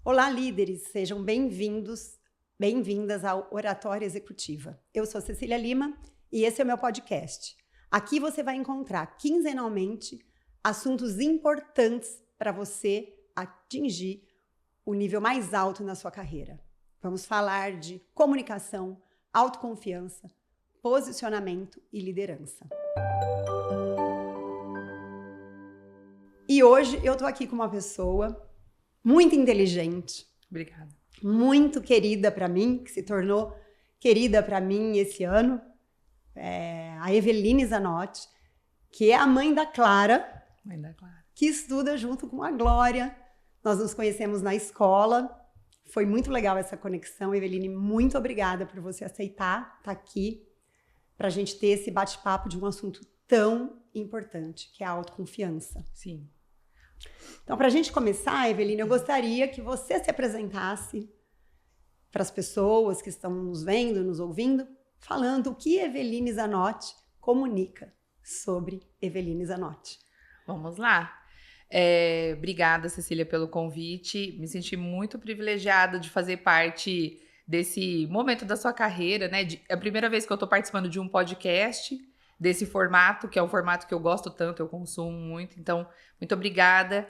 Olá, líderes! Sejam bem-vindos, bem-vindas ao Oratória Executiva. Eu sou Cecília Lima e esse é o meu podcast. Aqui você vai encontrar quinzenalmente assuntos importantes para você atingir o nível mais alto na sua carreira. Vamos falar de comunicação, autoconfiança, posicionamento e liderança. E hoje eu tô aqui com uma pessoa muito inteligente. Obrigada. Muito querida para mim, que se tornou querida para mim esse ano. A Eveline Zanotti, que é a mãe da Clara. Mãe da Clara. Que estuda junto com a Glória. Nós nos conhecemos na escola. Foi muito legal essa conexão. Eveline, muito obrigada por você aceitar estar aqui para a gente ter esse bate-papo de um assunto tão importante, que é a autoconfiança. Sim. Então, para a gente começar, Eveline, eu gostaria que você se apresentasse para as pessoas que estão nos vendo, nos ouvindo, falando o que Eveline Zanotti comunica sobre Eveline Zanotti. Vamos lá. Obrigada, Cecília, pelo convite. Me senti muito privilegiada de fazer parte desse momento da sua carreira, né? É a primeira vez que eu estou participando de um podcast desse formato, que é um formato que eu gosto tanto, eu consumo muito. Então, muito obrigada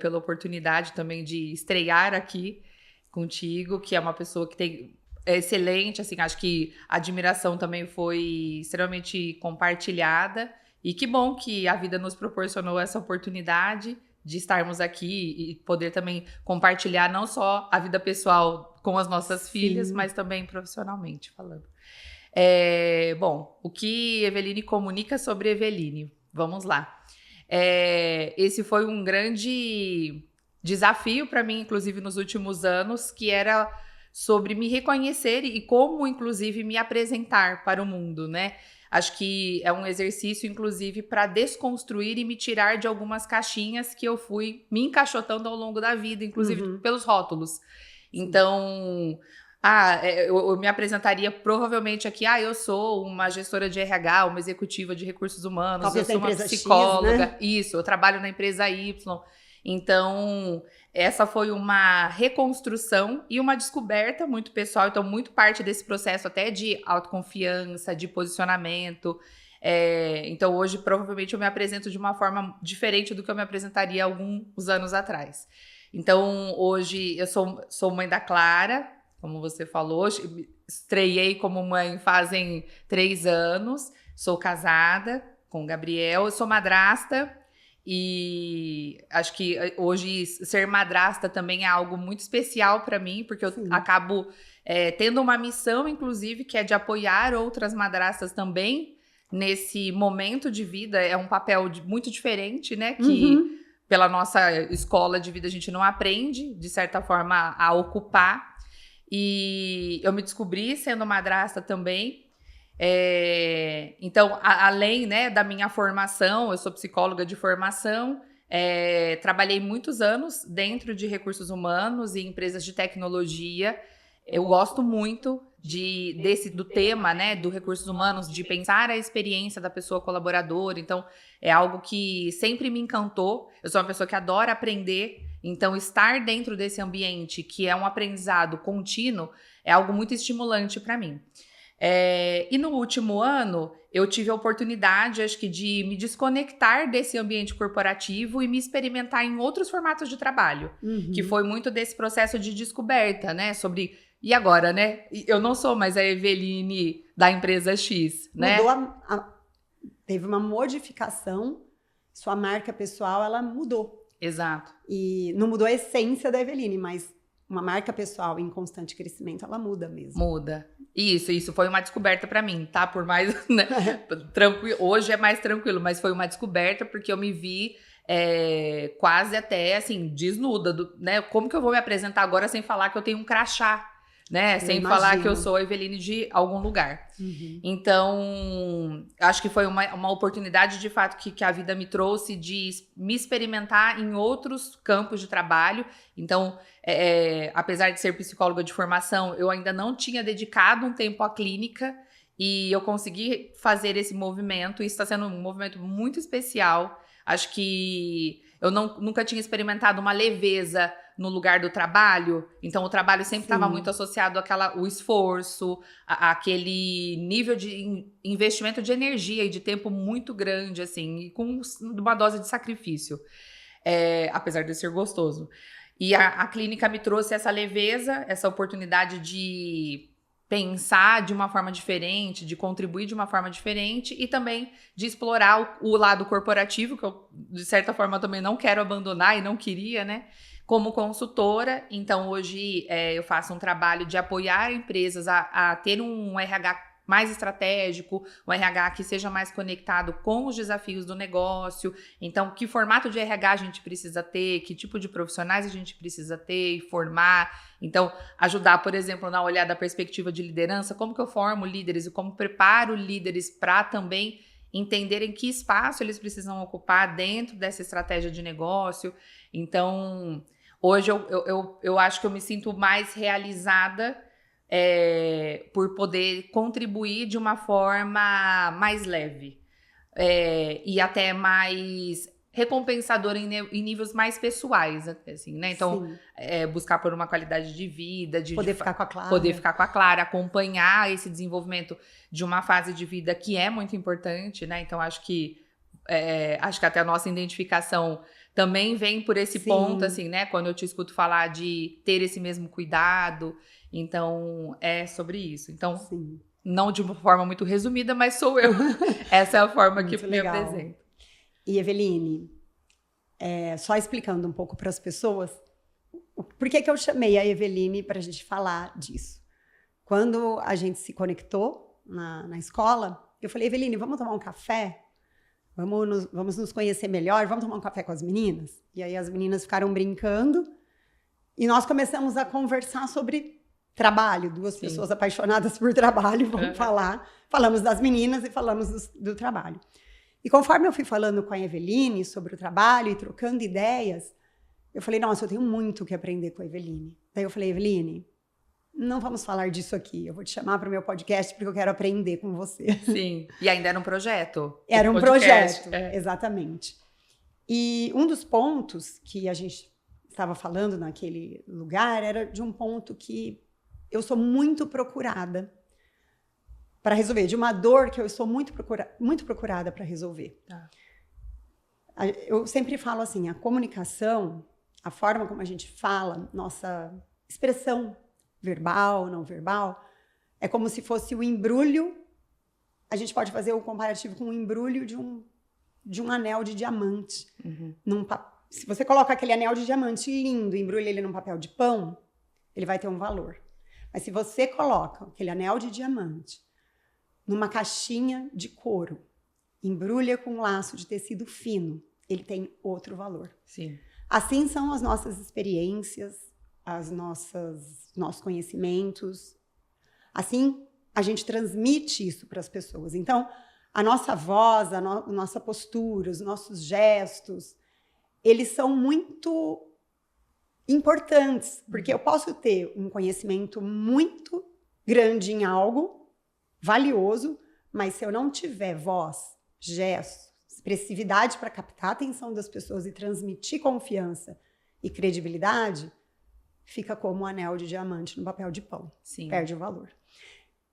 pela oportunidade também de estrear aqui contigo, que é uma pessoa que é excelente, assim, acho que a admiração também foi extremamente compartilhada. E que bom que a vida nos proporcionou essa oportunidade de estarmos aqui e poder também compartilhar não só a vida pessoal com as nossas filhas, mas também profissionalmente falando. Bom, o que Eveline comunica sobre Eveline? Vamos lá. Esse foi um grande desafio para mim, inclusive nos últimos anos, que era sobre me reconhecer e como, inclusive, me apresentar para o mundo, né? Acho que é um exercício, inclusive, para desconstruir e me tirar de algumas caixinhas que eu fui me encaixotando ao longo da vida, inclusive pelos rótulos. Então, eu me apresentaria provavelmente aqui, eu sou uma gestora de RH, uma executiva de recursos humanos, talvez eu sou uma psicóloga, X, né? Isso, eu trabalho na empresa Y. Então, essa foi uma reconstrução e uma descoberta muito pessoal, então muito parte desse processo até de autoconfiança, de posicionamento. Então, hoje, provavelmente, eu me apresento de uma forma diferente do que eu me apresentaria alguns anos atrás. Então, hoje, eu sou mãe da Clara, como você falou, estreiei como mãe fazem 3 anos, sou casada com o Gabriel, eu sou madrasta. E acho que hoje ser madrasta também é algo muito especial para mim, porque eu acabo tendo uma missão, inclusive, que é de apoiar outras madrastas também nesse momento de vida. É um papel muito diferente, né? Que pela nossa escola de vida a gente não aprende, de certa forma, a ocupar. E eu me descobri sendo madrasta também. Então, além, né, da minha formação, eu sou psicóloga de formação, trabalhei muitos anos dentro de recursos humanos e empresas de tecnologia. Eu gosto muito do tema, né, do recursos humanos, de pensar a experiência da pessoa colaboradora. Então, é algo que sempre me encantou. Eu sou uma pessoa que adora aprender, então estar dentro desse ambiente, que é um aprendizado contínuo, é algo muito estimulante para mim. E no último ano, eu tive a oportunidade, acho que, de me desconectar desse ambiente corporativo e me experimentar em outros formatos de trabalho, que foi muito desse processo de descoberta, né, sobre, e agora, né, eu não sou mais a Eveline da empresa X, né? Teve uma modificação, sua marca pessoal, ela mudou. Exato. E não mudou a essência da Eveline, mas uma marca pessoal em constante crescimento, ela muda mesmo. Muda. Isso foi uma descoberta pra mim, tá? Por mais, né, tranquilo. Hoje é mais tranquilo, mas foi uma descoberta porque eu me vi quase até, assim, desnuda, né? Como que eu vou me apresentar agora sem falar que eu tenho um crachá, né? Sem falar que eu sou a Eveline de algum lugar. Então, acho que foi uma oportunidade, de fato, que a vida me trouxe de me experimentar em outros campos de trabalho. Então, apesar de ser psicóloga de formação, eu ainda não tinha dedicado um tempo à clínica e eu consegui fazer esse movimento. Isso está sendo um movimento muito especial. Acho que eu nunca tinha experimentado uma leveza no lugar do trabalho. Então, o trabalho sempre estava muito associado o esforço, aquele nível de investimento de energia e de tempo muito grande, assim, e com uma dose de sacrifício, apesar de ser gostoso. E a clínica me trouxe essa leveza, essa oportunidade de pensar de uma forma diferente, de contribuir de uma forma diferente e também de explorar o lado corporativo, que eu, de certa forma, também não quero abandonar e não queria, né? Como consultora. Então, hoje eu faço um trabalho de apoiar empresas a ter um RH mais estratégico, um RH que seja mais conectado com os desafios do negócio. Então, que formato de RH a gente precisa ter, que tipo de profissionais a gente precisa ter e formar. Então, ajudar, por exemplo, na olhar da perspectiva de liderança, como que eu formo líderes e como preparo líderes para também entenderem que espaço eles precisam ocupar dentro dessa estratégia de negócio. Então, hoje eu acho que eu me sinto mais realizada por poder contribuir de uma forma mais leve e até mais recompensadora em níveis mais pessoais, assim, né? Então, buscar por uma qualidade de vida, de poder ficar com a Clara. Poder ficar com a Clara, acompanhar esse desenvolvimento de uma fase de vida que é muito importante, né? Então, acho que até a nossa identificação também vem por esse ponto, assim, né? Quando eu te escuto falar de ter esse mesmo cuidado. Então, é sobre isso. Então, não de uma forma muito resumida, mas sou eu. Essa é a forma que eu me apresento. E, Eveline, só explicando um pouco para as pessoas, por que eu chamei a Eveline para a gente falar disso? Quando a gente se conectou na escola, eu falei, Eveline, vamos tomar um café? Vamos nos conhecer melhor? Vamos tomar um café com as meninas? E aí as meninas ficaram brincando e nós começamos a conversar sobre trabalho, duas pessoas apaixonadas por trabalho, vamos falar. Falamos das meninas e falamos do trabalho. E conforme eu fui falando com a Eveline sobre o trabalho e trocando ideias, eu falei, nossa, eu tenho muito o que aprender com a Eveline. Daí eu falei, Eveline, não vamos falar disso aqui, eu vou te chamar para o meu podcast porque eu quero aprender com você. Sim, e ainda era um projeto. Era um projeto, exatamente. E um dos pontos que a gente estava falando naquele lugar era de um ponto que eu sou muito procurada para resolver, de uma dor que eu sou muito procurada para resolver. Tá. Eu sempre falo assim, a comunicação, a forma como a gente fala, nossa expressão verbal, não verbal, é como se fosse o embrulho, a gente pode fazer o comparativo com o embrulho de um anel de diamante. Se você coloca aquele anel de diamante lindo, embrulha ele num papel de pão, ele vai ter um valor. Mas se você coloca aquele anel de diamante numa caixinha de couro, embrulha com um laço de tecido fino, ele tem outro valor. Sim. Assim são as nossas experiências, nossos conhecimentos. Assim, a gente transmite isso para as pessoas. Então, a nossa voz, a nossa postura, os nossos gestos, eles são muito importantes, porque eu posso ter um conhecimento muito grande em algo, valioso, mas se eu não tiver voz, gestos, expressividade para captar a atenção das pessoas e transmitir confiança e credibilidade, fica como um anel de diamante no papel de pão. Sim. Perde o valor.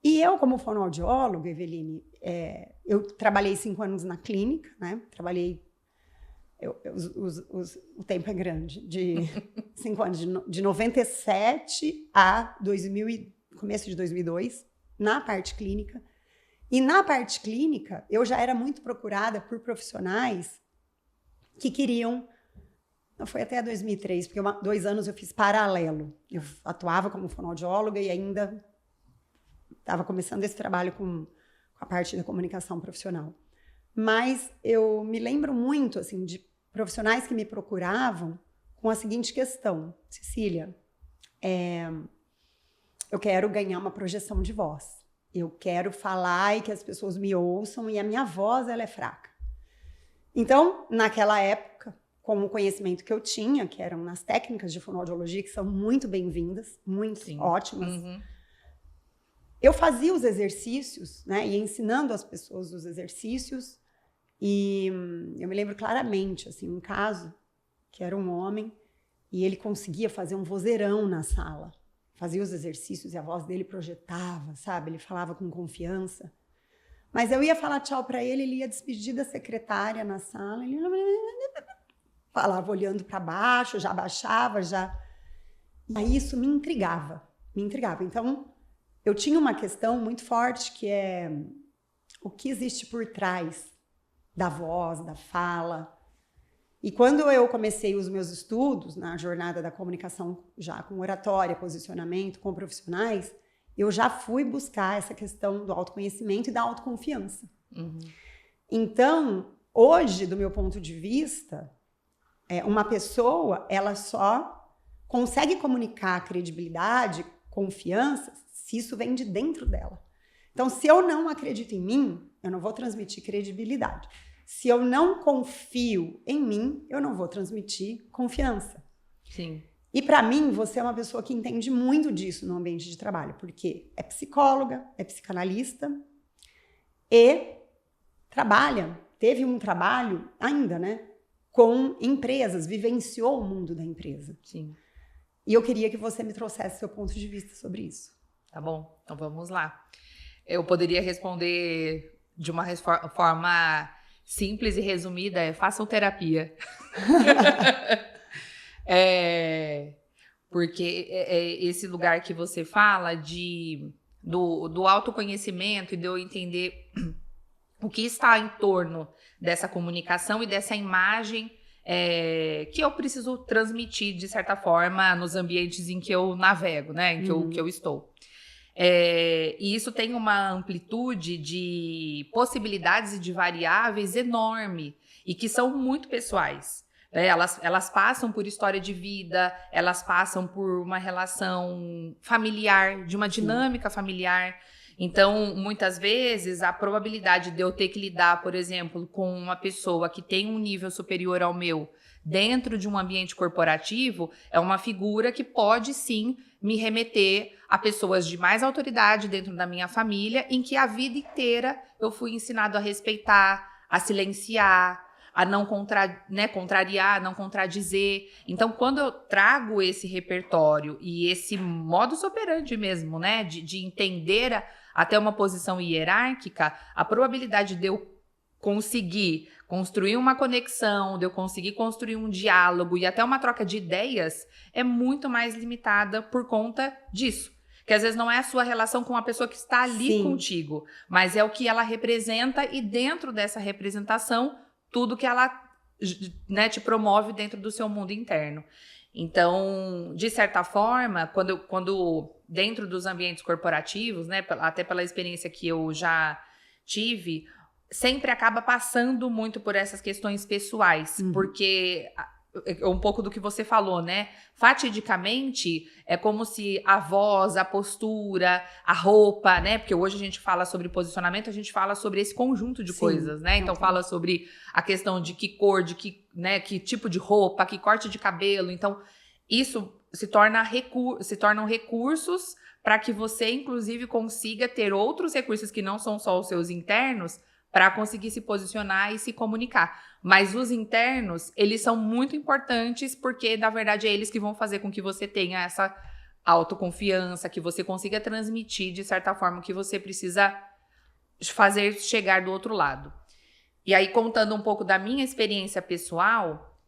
E eu, como fonoaudióloga, Eveline, eu trabalhei 5 anos na clínica, né? Trabalhei... o tempo é grande, de 5 anos, de 97 a começo de 2002, na parte clínica. E na parte clínica, eu já era muito procurada por profissionais que queriam... Foi até 2003, porque 2 anos eu fiz paralelo. Eu atuava como fonoaudióloga e ainda estava começando esse trabalho com a parte da comunicação profissional. Mas eu me lembro muito assim, de profissionais que me procuravam com a seguinte questão: Cecília, eu quero ganhar uma projeção de voz. Eu quero falar e que as pessoas me ouçam e a minha voz ela é fraca. Então, naquela época, com o conhecimento que eu tinha, que eram nas técnicas de fonoaudiologia, que são muito bem-vindas, muito ótimas, eu fazia os exercícios, né, e ensinando as pessoas os exercícios, E eu me lembro claramente, assim, um caso que era um homem e ele conseguia fazer um vozeirão na sala. Fazia os exercícios e a voz dele projetava, sabe? Ele falava com confiança. Mas eu ia falar tchau para ele, ele ia despedir da secretária na sala, ele falava olhando para baixo, já baixava, já... E aí isso me intrigava. Então, eu tinha uma questão muito forte que é o que existe por trás da voz, da fala. E quando eu comecei os meus estudos na jornada da comunicação, já com oratória, posicionamento, com profissionais, eu já fui buscar essa questão do autoconhecimento e da autoconfiança. Uhum. Então, hoje, do meu ponto de vista, uma pessoa, ela só consegue comunicar credibilidade, confiança, se isso vem de dentro dela. Então, se eu não acredito em mim, eu não vou transmitir credibilidade. Se eu não confio em mim, eu não vou transmitir confiança. Sim. E para mim, você é uma pessoa que entende muito disso no ambiente de trabalho, porque é psicóloga, é psicanalista e teve um trabalho ainda, né, com empresas, vivenciou o mundo da empresa. Sim. E eu queria que você me trouxesse seu ponto de vista sobre isso. Tá bom, então vamos lá. Eu poderia responder de uma forma simples e resumida, façam terapia. Porque esse lugar que você fala do autoconhecimento e de eu entender o que está em torno dessa comunicação e dessa imagem que eu preciso transmitir, de certa forma, nos ambientes em que eu navego, né? Em que eu estou. E isso tem uma amplitude de possibilidades e de variáveis enorme e que são muito pessoais. Elas passam por história de vida, elas passam por uma relação familiar, de uma dinâmica familiar. Então, muitas vezes, a probabilidade de eu ter que lidar, por exemplo, com uma pessoa que tem um nível superior ao meu dentro de um ambiente corporativo é uma figura que pode, sim, me remeter a pessoas de mais autoridade dentro da minha família, em que a vida inteira eu fui ensinado a respeitar, a silenciar, a não contrariar, não contradizer. Então, quando eu trago esse repertório e esse modus operandi mesmo, né, de entender até uma posição hierárquica, a probabilidade de eu conseguir construir uma conexão, de eu conseguir construir um diálogo e até uma troca de ideias é muito mais limitada por conta disso. Que às vezes não é a sua relação com a pessoa que está ali contigo, mas é o que ela representa e dentro dessa representação, tudo que ela, né, te promove dentro do seu mundo interno. Então, de certa forma, quando dentro dos ambientes corporativos, né, até pela experiência que eu já tive, sempre acaba passando muito por essas questões pessoais, porque um pouco do que você falou, né? Fatidicamente, é como se a voz, a postura, a roupa, né? Porque hoje a gente fala sobre posicionamento, a gente fala sobre esse conjunto de coisas, né? Então, fala sobre a questão de que cor, de que, né, que tipo de roupa, que corte de cabelo. Então, isso se tornam recursos para que você, inclusive, consiga ter outros recursos que não são só os seus internos, para conseguir se posicionar e se comunicar. Mas os internos, eles são muito importantes porque, na verdade, é eles que vão fazer com que você tenha essa autoconfiança, que você consiga transmitir, de certa forma, o que você precisa fazer chegar do outro lado. E aí, contando um pouco da minha experiência pessoal,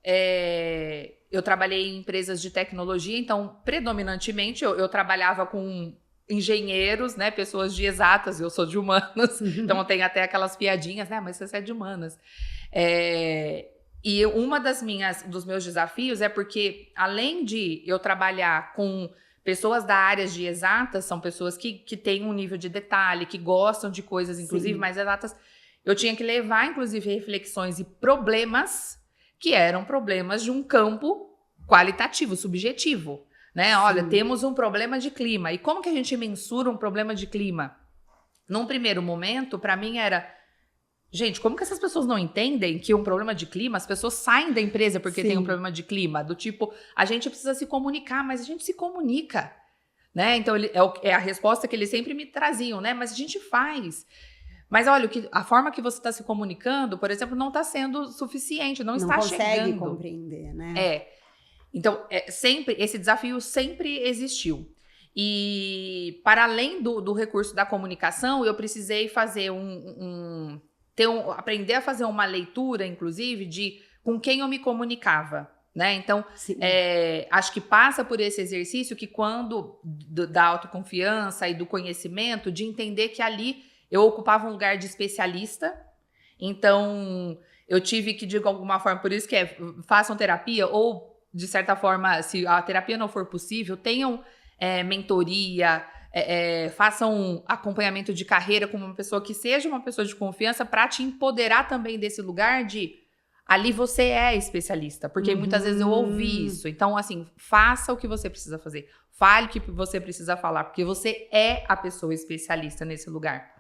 eu trabalhei em empresas de tecnologia, então, predominantemente, eu trabalhava com engenheiros, né, pessoas de exatas, eu sou de humanas, então tem até aquelas piadinhas, né, mas você é de humanas. E dos meus desafios é porque, além de eu trabalhar com pessoas da área de exatas, são pessoas que têm um nível de detalhe, que gostam de coisas, inclusive, mais exatas, eu tinha que levar, inclusive, reflexões e problemas que eram problemas de um campo qualitativo, subjetivo. Né? Olha, temos um problema de clima. E como que a gente mensura um problema de clima? Num primeiro momento, para mim era... Gente, como que essas pessoas não entendem que um problema de clima, as pessoas saem da empresa porque tem um problema de clima? Do tipo, a gente precisa se comunicar, mas a gente se comunica. Né? Então, é a resposta que eles sempre me traziam, né? Mas a gente faz. Mas olha, a forma que você está se comunicando, por exemplo, não está sendo suficiente, não está chegando. Não consegue compreender, né? Então, sempre, esse desafio sempre existiu. E, para além do recurso da comunicação, eu precisei fazer aprender a fazer uma leitura, inclusive, de com quem eu me comunicava, né? Então, acho que passa por esse exercício que quando da autoconfiança e do conhecimento, de entender que ali eu ocupava um lugar de especialista. Então, eu tive que, de alguma forma, por isso que façam terapia, ou, de certa forma, se a terapia não for possível, tenham mentoria, façam acompanhamento de carreira com uma pessoa que seja uma pessoa de confiança para te empoderar também desse lugar de ali você é especialista, porque muitas vezes eu ouvi isso. Então, assim, faça o que você precisa fazer, fale o que você precisa falar, porque você é a pessoa especialista nesse lugar.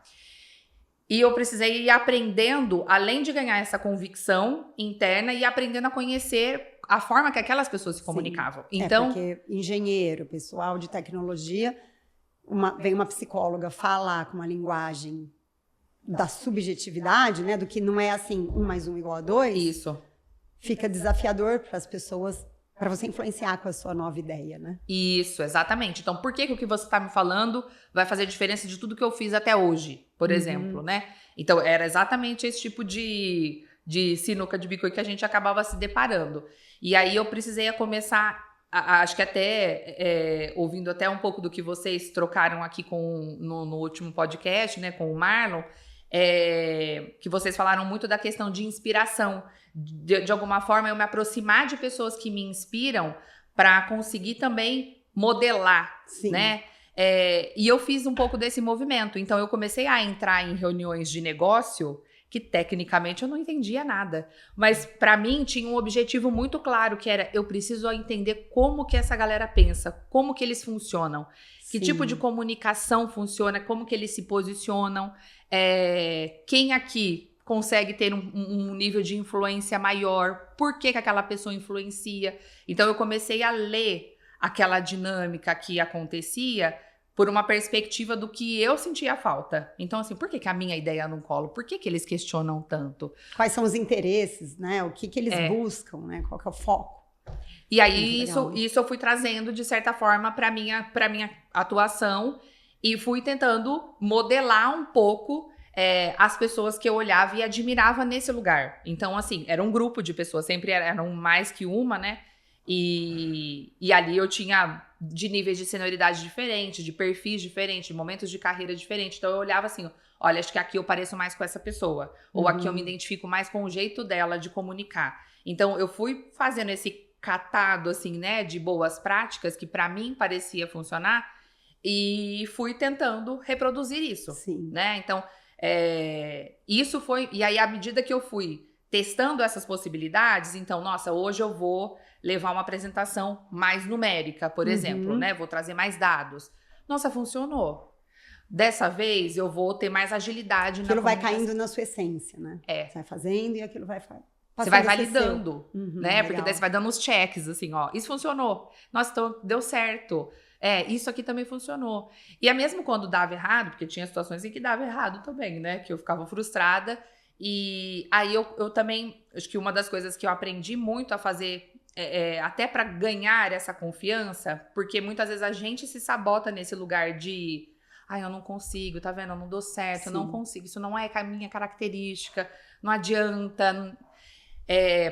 E eu precisei ir aprendendo, além de ganhar essa convicção interna, e aprendendo a conhecer a forma que aquelas pessoas se comunicavam. Então, porque engenheiro, pessoal de tecnologia, vem uma psicóloga falar com uma linguagem da subjetividade, né, do que não é assim, 1 mais 1 igual a 2. Isso. Fica desafiador para as pessoas, para você influenciar com a sua nova ideia, né? Isso, exatamente. Então, por que o que você está me falando vai fazer diferença de tudo que eu fiz até hoje, por exemplo, né? Então, era exatamente esse tipo de sinuca de bico que a gente acabava se deparando. E aí, eu precisei começar, acho que até, ouvindo até um pouco do que vocês trocaram aqui no último podcast, né, com o Marlon, que vocês falaram muito da questão de inspiração. De alguma forma, eu me aproximar de pessoas que me inspiram para conseguir também modelar, né? E eu fiz um pouco desse movimento. Então, eu comecei a entrar em reuniões de negócio que, tecnicamente, eu não entendia nada. Mas, para mim, tinha um objetivo muito claro, que era, eu preciso entender como que essa galera pensa, como que eles funcionam, que tipo de comunicação funciona, como que eles se posicionam, quem aqui consegue ter um nível de influência maior, por que aquela pessoa influencia. Então, eu comecei a ler aquela dinâmica que acontecia por uma perspectiva do que eu sentia falta. Então, assim, por que a minha ideia não cola? Por que eles questionam tanto? Quais são os interesses, né? O que eles buscam, né? Qual que é o foco? E aí, isso eu fui trazendo, de certa forma, para minha atuação, e fui tentando modelar um pouco as pessoas que eu olhava e admirava nesse lugar. Então, assim, era um grupo de pessoas, sempre eram mais que uma, né? E ali eu tinha de níveis de senioridade diferentes, de perfis diferentes, de momentos de carreira diferentes. Então eu olhava assim, olha, acho que aqui eu pareço mais com essa pessoa. Ou aqui eu me identifico mais com o jeito dela de comunicar. Então eu fui fazendo esse catado, assim, né, de boas práticas que para mim parecia funcionar e fui tentando reproduzir isso, né? Então, isso foi... E aí, à medida que eu fui testando essas possibilidades, então, nossa, hoje eu vou levar uma apresentação mais numérica, por exemplo, né? Vou trazer mais dados. Nossa, funcionou. Dessa vez, eu vou ter mais agilidade na comunicação. Aquilo vai caindo na sua essência, né? Você vai fazendo e aquilo vai... Você vai validando, né? Porque daí você vai dando uns checks, assim, ó. Isso funcionou. Nossa, então deu certo. Isso aqui também funcionou. E é mesmo quando dava errado, porque tinha situações em que dava errado também, né? Que eu ficava frustrada. E aí eu também... Acho que uma das coisas que eu aprendi muito a fazer... até para ganhar essa confiança, porque muitas vezes a gente se sabota nesse lugar de eu não consigo, tá vendo? Eu não dou certo, eu não consigo, isso não é a minha característica, não adianta.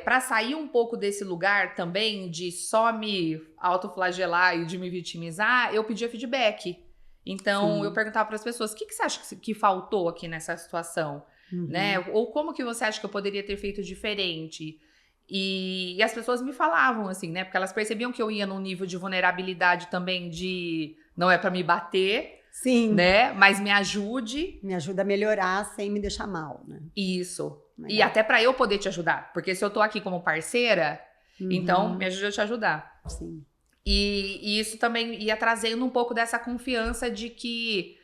Para sair um pouco desse lugar também de só me autoflagelar e de me vitimizar, eu pedia feedback. Então, eu perguntava para as pessoas, o que você acha que faltou aqui nessa situação? Né? Ou como que você acha que eu poderia ter feito diferente? E as pessoas me falavam, assim, né? Porque elas percebiam que eu ia num nível de vulnerabilidade também de... Não é pra me bater, né? Mas me ajude. Me ajuda a melhorar sem me deixar mal, né? Isso. Legal. E até pra eu poder te ajudar. Porque se eu tô aqui como parceira, então me ajuda a te ajudar. Sim. E isso também ia trazendo um pouco dessa confiança de que...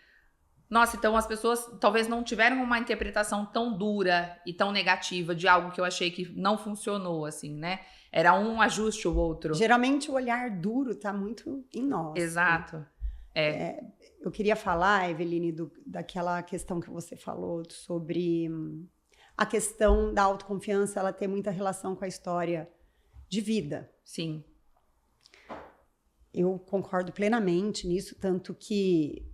Nossa, então as pessoas talvez não tiveram uma interpretação tão dura e tão negativa de algo que eu achei que não funcionou, assim, né? Era um ajuste ou outro. Geralmente o olhar duro tá muito em nós. Exato. Eu queria falar, Eveline, daquela questão que você falou sobre a questão da autoconfiança, ela tem muita relação com a história de vida. Sim. Eu concordo plenamente nisso, tanto que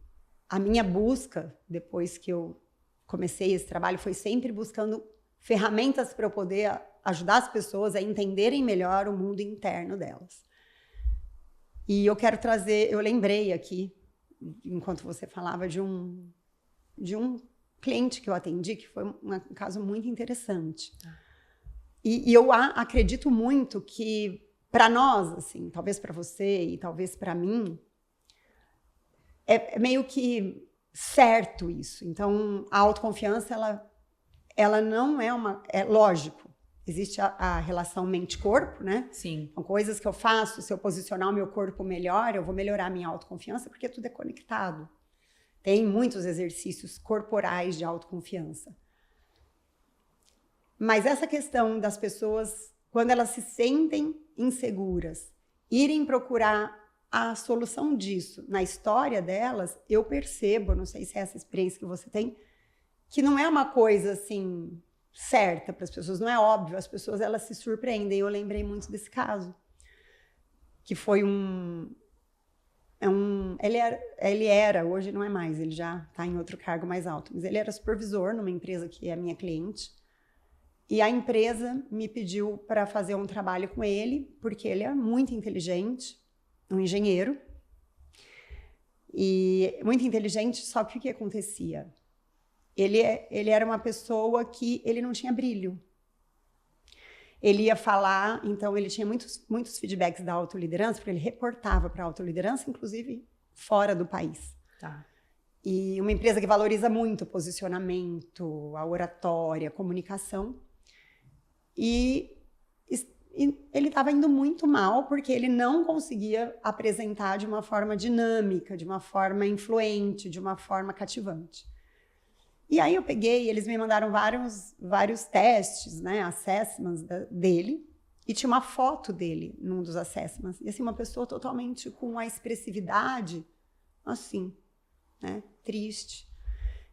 a minha busca, depois que eu comecei esse trabalho, foi sempre buscando ferramentas para eu poder ajudar as pessoas a entenderem melhor o mundo interno delas. E eu quero trazer, eu lembrei aqui, enquanto você falava, de um cliente que eu atendi, que foi um caso muito interessante. E eu acredito muito que, para nós, assim, talvez para você e talvez para mim, é meio que certo isso. Então, a autoconfiança, ela não é é lógico. Existe a relação mente-corpo, né? Sim. São coisas que eu faço, se eu posicionar o meu corpo melhor, eu vou melhorar a minha autoconfiança, porque tudo é conectado. Tem muitos exercícios corporais de autoconfiança. Mas essa questão das pessoas, quando elas se sentem inseguras, irem procurar a solução disso na história delas, eu percebo, não sei se é essa experiência que você tem, que não é uma coisa assim certa para as pessoas, não é óbvio, as pessoas elas se surpreendem. Eu lembrei muito desse caso, que foi ele era, hoje não é mais, ele já está em outro cargo mais alto, mas ele era supervisor numa empresa que é minha cliente, e a empresa me pediu para fazer um trabalho com ele, porque ele é muito inteligente, um engenheiro, e muito inteligente, só que o que acontecia? Ele era uma pessoa que ele não tinha brilho. Ele ia falar, então ele tinha muitos feedbacks da autoliderança, porque ele reportava para a autoliderança, inclusive fora do país. Tá. E uma empresa que valoriza muito o posicionamento, a oratória, a comunicação. E ele estava indo muito mal, porque ele não conseguia apresentar de uma forma dinâmica, de uma forma influente, de uma forma cativante. E aí eu peguei, eles me mandaram vários testes, né, assessments dele, e tinha uma foto dele num dos assessments. E assim, uma pessoa totalmente com a expressividade, assim, né, triste.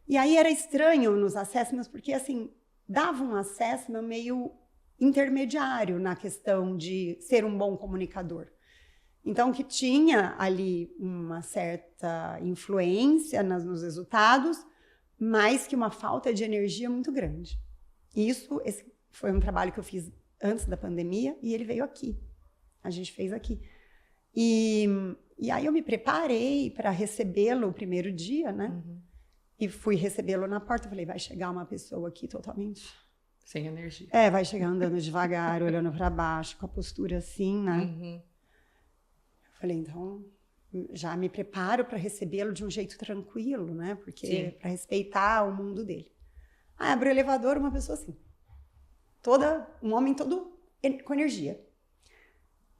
E aí era estranho nos assessments, porque assim, dava um assessment meio intermediário na questão de ser um bom comunicador. Então, que tinha ali uma certa influência nos resultados, mas que uma falta de energia muito grande. E esse foi um trabalho que eu fiz antes da pandemia e ele veio aqui. A gente fez aqui. E aí eu me preparei para recebê-lo o primeiro dia, né? Uhum. E fui recebê-lo na porta. Falei, vai chegar uma pessoa aqui totalmente... sem energia. Vai chegar andando devagar, olhando para baixo, com a postura assim, né? Uhum. Eu falei, então... já me preparo para recebê-lo de um jeito tranquilo, né? Porque para respeitar o mundo dele. Aí abriu o elevador, uma pessoa assim, um homem todo com energia.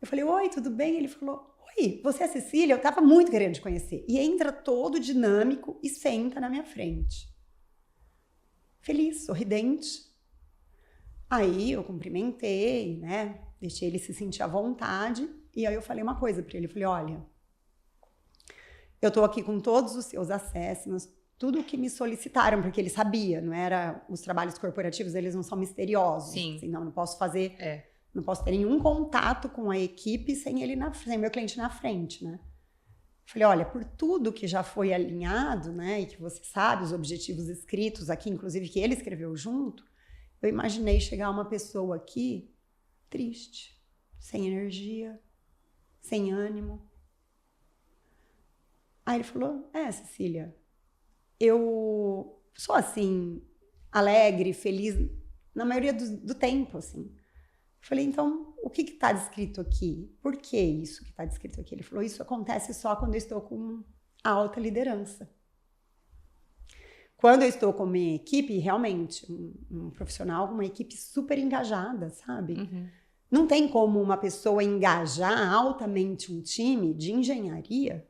Eu falei, oi, tudo bem? Ele falou, oi, você é a Cecília? Eu estava muito querendo te conhecer. E entra todo dinâmico e senta na minha frente. Feliz, sorridente. Aí eu cumprimentei, né? Deixei ele se sentir à vontade. E aí eu falei uma coisa para ele. Eu falei, olha... eu estou aqui com todos os seus assessments, tudo o que me solicitaram, porque ele sabia, não era... os trabalhos corporativos, eles não são misteriosos. Sim. Assim, não posso fazer... não posso ter nenhum contato com a equipe sem meu cliente na frente, né? Falei, olha, por tudo que já foi alinhado, né, e que você sabe, os objetivos escritos aqui, inclusive que ele escreveu junto, eu imaginei chegar uma pessoa aqui triste, sem energia, sem ânimo. Aí ele falou, Cecília, eu sou assim, alegre, feliz, na maioria do tempo, assim. Eu falei, então, o que está descrito aqui? Por que isso que está descrito aqui? Ele falou, isso acontece só quando eu estou com a alta liderança. Quando eu estou com minha equipe, realmente, um profissional com uma equipe super engajada, sabe? Uhum. Não tem como uma pessoa engajar altamente um time de engenharia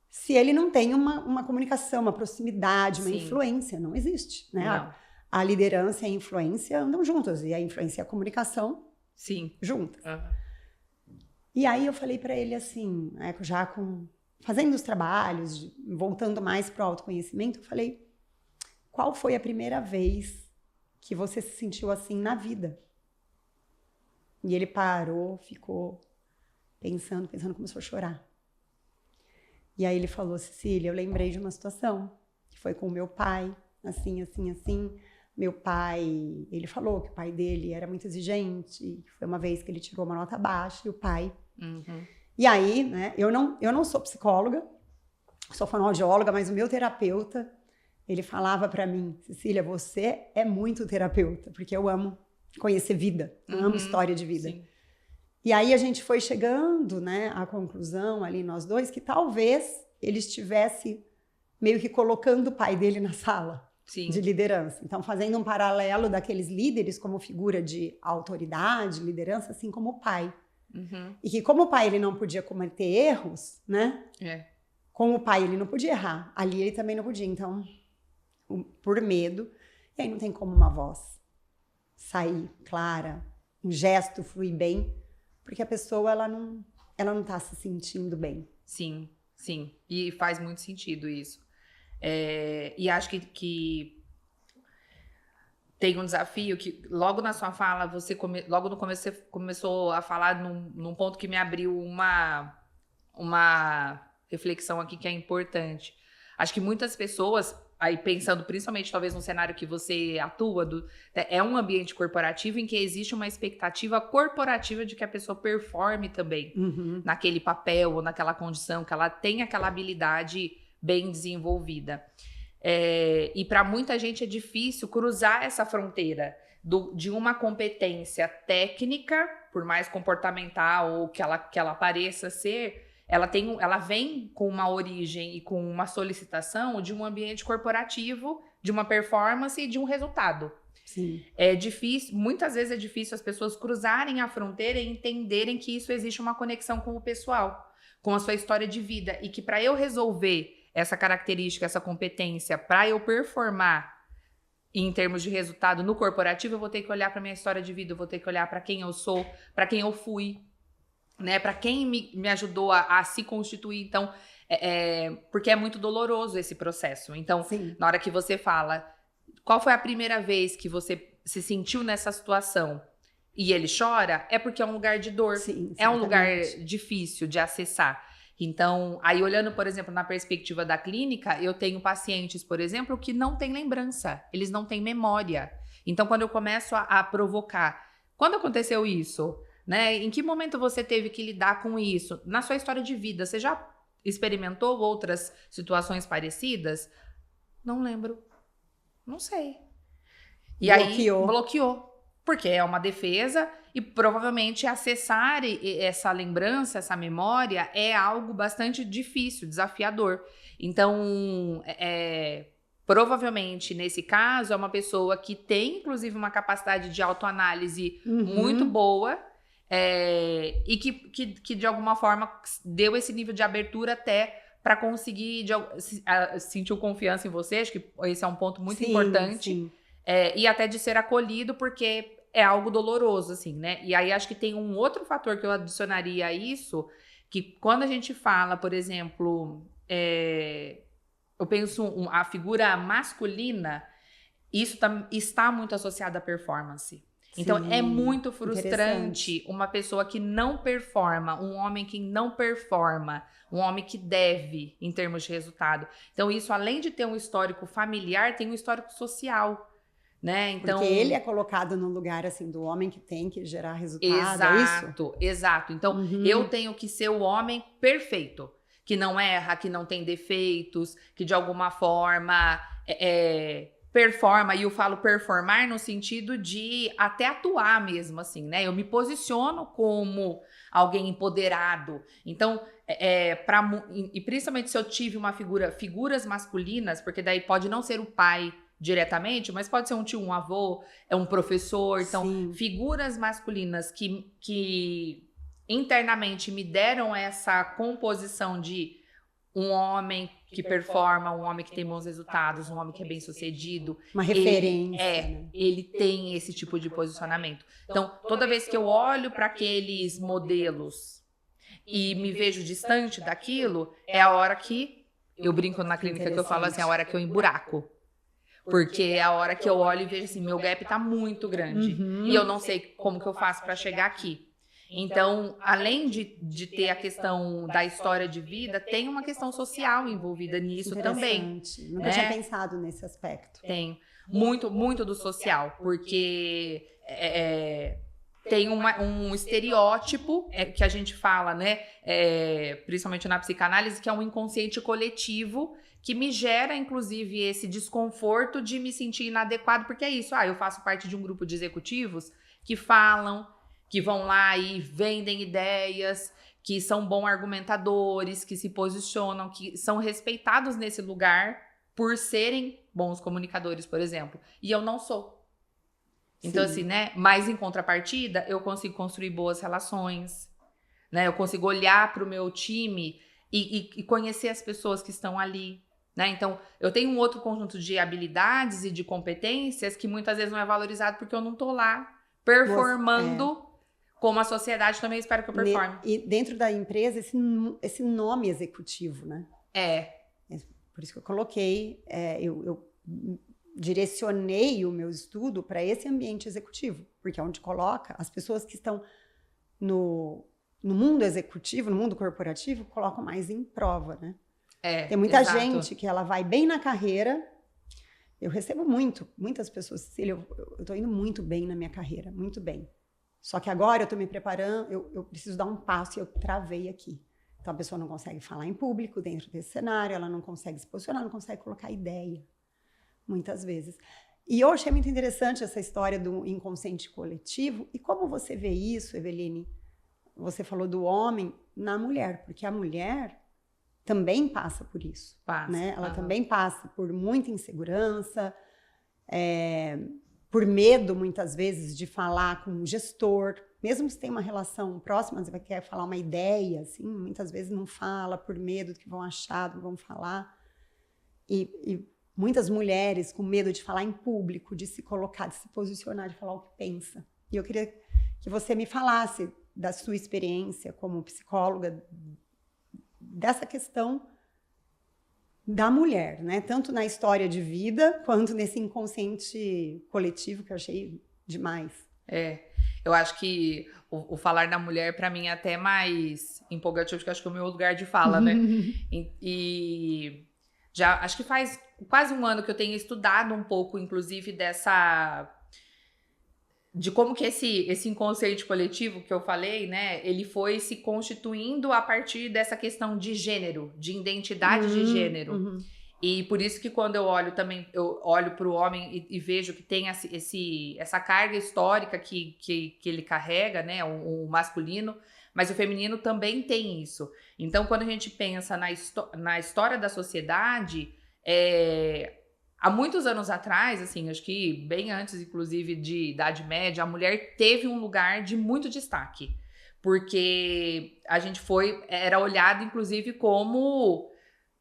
se ele não tem uma comunicação, uma proximidade, uma influência. Não existe, né? Não. A liderança e a influência andam juntas, e a influência e a comunicação juntas. Uhum. E aí eu falei para ele assim, já com fazendo os trabalhos, voltando mais para o autoconhecimento, eu falei, qual foi a primeira vez que você se sentiu assim na vida? E ele parou, ficou pensando, começou a chorar. E aí ele falou, Cecília, eu lembrei de uma situação, que foi com o meu pai, assim. Meu pai, ele falou que o pai dele era muito exigente, foi uma vez que ele tirou uma nota baixa, e o pai... E aí, né, eu não sou psicóloga, sou fonoaudióloga, mas o meu terapeuta, ele falava para mim, Cecília, você é muito terapeuta, porque eu amo conhecer vida, eu amo história de vida. Sim. E aí a gente foi chegando, né, à conclusão ali nós dois, que talvez ele estivesse meio que colocando o pai dele na sala. Sim. De liderança. Então, fazendo um paralelo daqueles líderes como figura de autoridade, liderança, assim como o pai. E que como o pai ele não podia cometer erros, né? Com o pai ele não podia errar. Ali ele também não podia. Então, por medo, e aí não tem como uma voz sair clara, um gesto fluir bem, porque a pessoa ela não tá se sentindo bem. Sim. E faz muito sentido isso. E acho que tem um desafio que logo na sua fala, logo no começo você começou a falar num ponto que me abriu uma reflexão aqui que é importante. Acho que muitas pessoas, aí pensando principalmente talvez no cenário que você atua, é um ambiente corporativo em que existe uma expectativa corporativa de que a pessoa performe também naquele papel ou naquela condição, que ela tenha aquela habilidade bem desenvolvida. E para muita gente é difícil cruzar essa fronteira de uma competência técnica, por mais comportamental ou que ela pareça ser, ela vem com uma origem e com uma solicitação de um ambiente corporativo, de uma performance e de um resultado. Sim. É difícil, muitas vezes é difícil as pessoas cruzarem a fronteira e entenderem que isso existe uma conexão com o pessoal, com a sua história de vida, e que para eu resolver essa característica, essa competência, para eu performar em termos de resultado no corporativo, eu vou ter que olhar para minha história de vida, eu vou ter que olhar para quem eu sou, para quem eu fui, né? Para quem me ajudou a se constituir. Então, porque é muito doloroso esse processo. Então, Sim. Na hora que você fala, qual foi a primeira vez que você se sentiu nessa situação e ele chora, é porque é um lugar de dor. Sim, é um lugar exatamente. difícil de acessar. Então, aí olhando, por exemplo, na perspectiva da clínica, eu tenho pacientes, por exemplo, que não têm lembrança, eles não têm memória. Então, quando eu começo a provocar, quando aconteceu isso, né? Em que momento você teve que lidar com isso? Na sua história de vida, você já experimentou outras situações parecidas? Não lembro. Não sei. E aí, bloqueou. Porque é uma defesa e provavelmente acessar essa lembrança, essa memória é algo bastante difícil, desafiador. Então, provavelmente, nesse caso, é uma pessoa que tem, inclusive, uma capacidade de autoanálise muito boa e que, de alguma forma, deu esse nível de abertura até para conseguir sentir confiança em você. Acho que esse é um ponto muito importante. Sim. E até de ser acolhido, porque é algo doloroso, assim, né? E aí acho que tem um outro fator que eu adicionaria a isso, que quando a gente fala, por exemplo, eu penso a figura masculina, isso está muito associado à performance. Então, é muito frustrante uma pessoa que não performa, um homem que não performa, um homem que deve em termos de resultado. Então, isso, além de ter um histórico familiar, tem um histórico social. Né? Então, porque ele é colocado no lugar assim do homem que tem que gerar resultado. Exato. Então, eu tenho que ser o homem perfeito, que não erra, que não tem defeitos, que de alguma forma performa. E eu falo performar no sentido de até atuar mesmo, assim, né? Eu me posiciono como alguém empoderado. Então, e principalmente se eu tive figuras masculinas, porque daí pode não ser o pai diretamente, mas pode ser um tio, um avô, um professor. Então, figuras masculinas que internamente me deram essa composição de um homem que performa, um homem que tem bons resultados, um homem que é bem sucedido. Uma referência. Ele tem esse tipo de posicionamento. Então, toda vez que eu olho para aqueles modelos e me vejo distante daquilo, é a hora que eu brinco na clínica que eu falo assim, a hora que eu emburaco. Porque é a hora que eu olho e vejo assim, meu gap tá muito grande. E eu não sei como que eu faço para chegar aqui. Então, além de ter a questão da história de vida, tem uma questão social envolvida nisso também. Nunca tinha pensado nesse aspecto. Tem. Muito do social, porque tem um estereótipo que a gente fala, né? Principalmente na psicanálise, que é um inconsciente coletivo que me gera, inclusive, esse desconforto de me sentir inadequado, porque é isso. Eu faço parte de um grupo de executivos que falam, que vão lá e vendem ideias, que são bons argumentadores, que se posicionam, que são respeitados nesse lugar por serem bons comunicadores, por exemplo. E eu não sou. Então, assim, né? Mas em contrapartida, eu consigo construir boas relações, né? Eu consigo olhar para o meu time e conhecer as pessoas que estão ali, né? Então, eu tenho um outro conjunto de habilidades e de competências que muitas vezes não é valorizado porque eu não tô lá performando como a sociedade também espera que eu performe. E dentro da empresa, esse nome executivo, né? Por isso que eu coloquei, eu direcionei o meu estudo para esse ambiente executivo, porque é onde coloca as pessoas que estão no mundo executivo, no mundo corporativo, colocam mais em prova, né? Tem muita gente que ela vai bem na carreira. Eu recebo muitas pessoas, Cecília, eu tô indo muito bem na minha carreira, muito bem. Só que agora eu tô me preparando, eu preciso dar um passo e eu travei aqui. Então a pessoa não consegue falar em público dentro desse cenário, ela não consegue se posicionar, não consegue colocar ideia, muitas vezes. E eu achei muito interessante essa história do inconsciente coletivo. E como você vê isso, Eveline? Você falou do homem na mulher, porque a mulher também passa por isso. Né? Ela também passa por muita insegurança, por medo, muitas vezes, de falar com um gestor. Mesmo se tem uma relação próxima, você quer falar uma ideia, assim, muitas vezes não fala por medo do que vão achar, do que vão falar. E muitas mulheres com medo de falar em público, de se colocar, de se posicionar, de falar o que pensa. E eu queria que você me falasse da sua experiência como psicóloga, dessa questão da mulher, né? Tanto na história de vida, quanto nesse inconsciente coletivo, que eu achei demais. Eu acho que o falar da mulher, para mim, é até mais empolgativo, porque eu acho que é o meu lugar de fala, né? E já acho que faz quase um ano que eu tenho estudado um pouco, inclusive, de como que esse inconsciente coletivo que eu falei, né, ele foi se constituindo a partir dessa questão de gênero, de identidade de gênero. E por isso que quando eu olho também, eu olho para o homem e vejo que tem essa carga histórica que ele carrega, né, o masculino, mas o feminino também tem isso. Então, quando a gente pensa na história da sociedade, há muitos anos atrás, assim, acho que bem antes, inclusive, de Idade Média, a mulher teve um lugar de muito destaque. Porque a gente era olhado, inclusive, como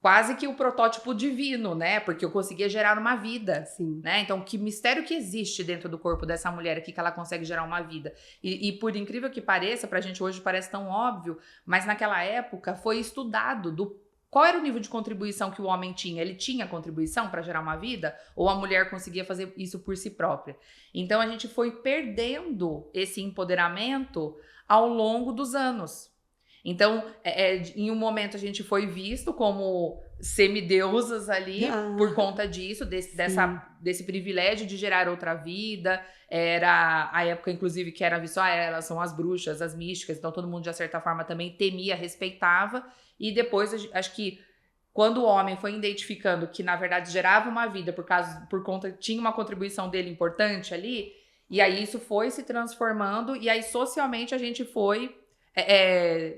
quase que o protótipo divino, né? Porque eu conseguia gerar uma vida. Sim. Né? Então, que mistério que existe dentro do corpo dessa mulher aqui que ela consegue gerar uma vida? E por incrível que pareça, pra gente hoje parece tão óbvio, mas naquela época foi estudado qual era o nível de contribuição que o homem tinha? Ele tinha contribuição para gerar uma vida? Ou a mulher conseguia fazer isso por si própria? Então, a gente foi perdendo esse empoderamento ao longo dos anos. Então, em um momento a gente foi visto como semideusas ali por conta disso, desse privilégio de gerar outra vida. Era a época, inclusive, que era visto, elas são as bruxas, as místicas, então todo mundo, de certa forma, também temia, respeitava. E depois, acho que quando o homem foi identificando que, na verdade, gerava uma vida por conta, tinha uma contribuição dele importante ali, e aí isso foi se transformando, e aí socialmente a gente foi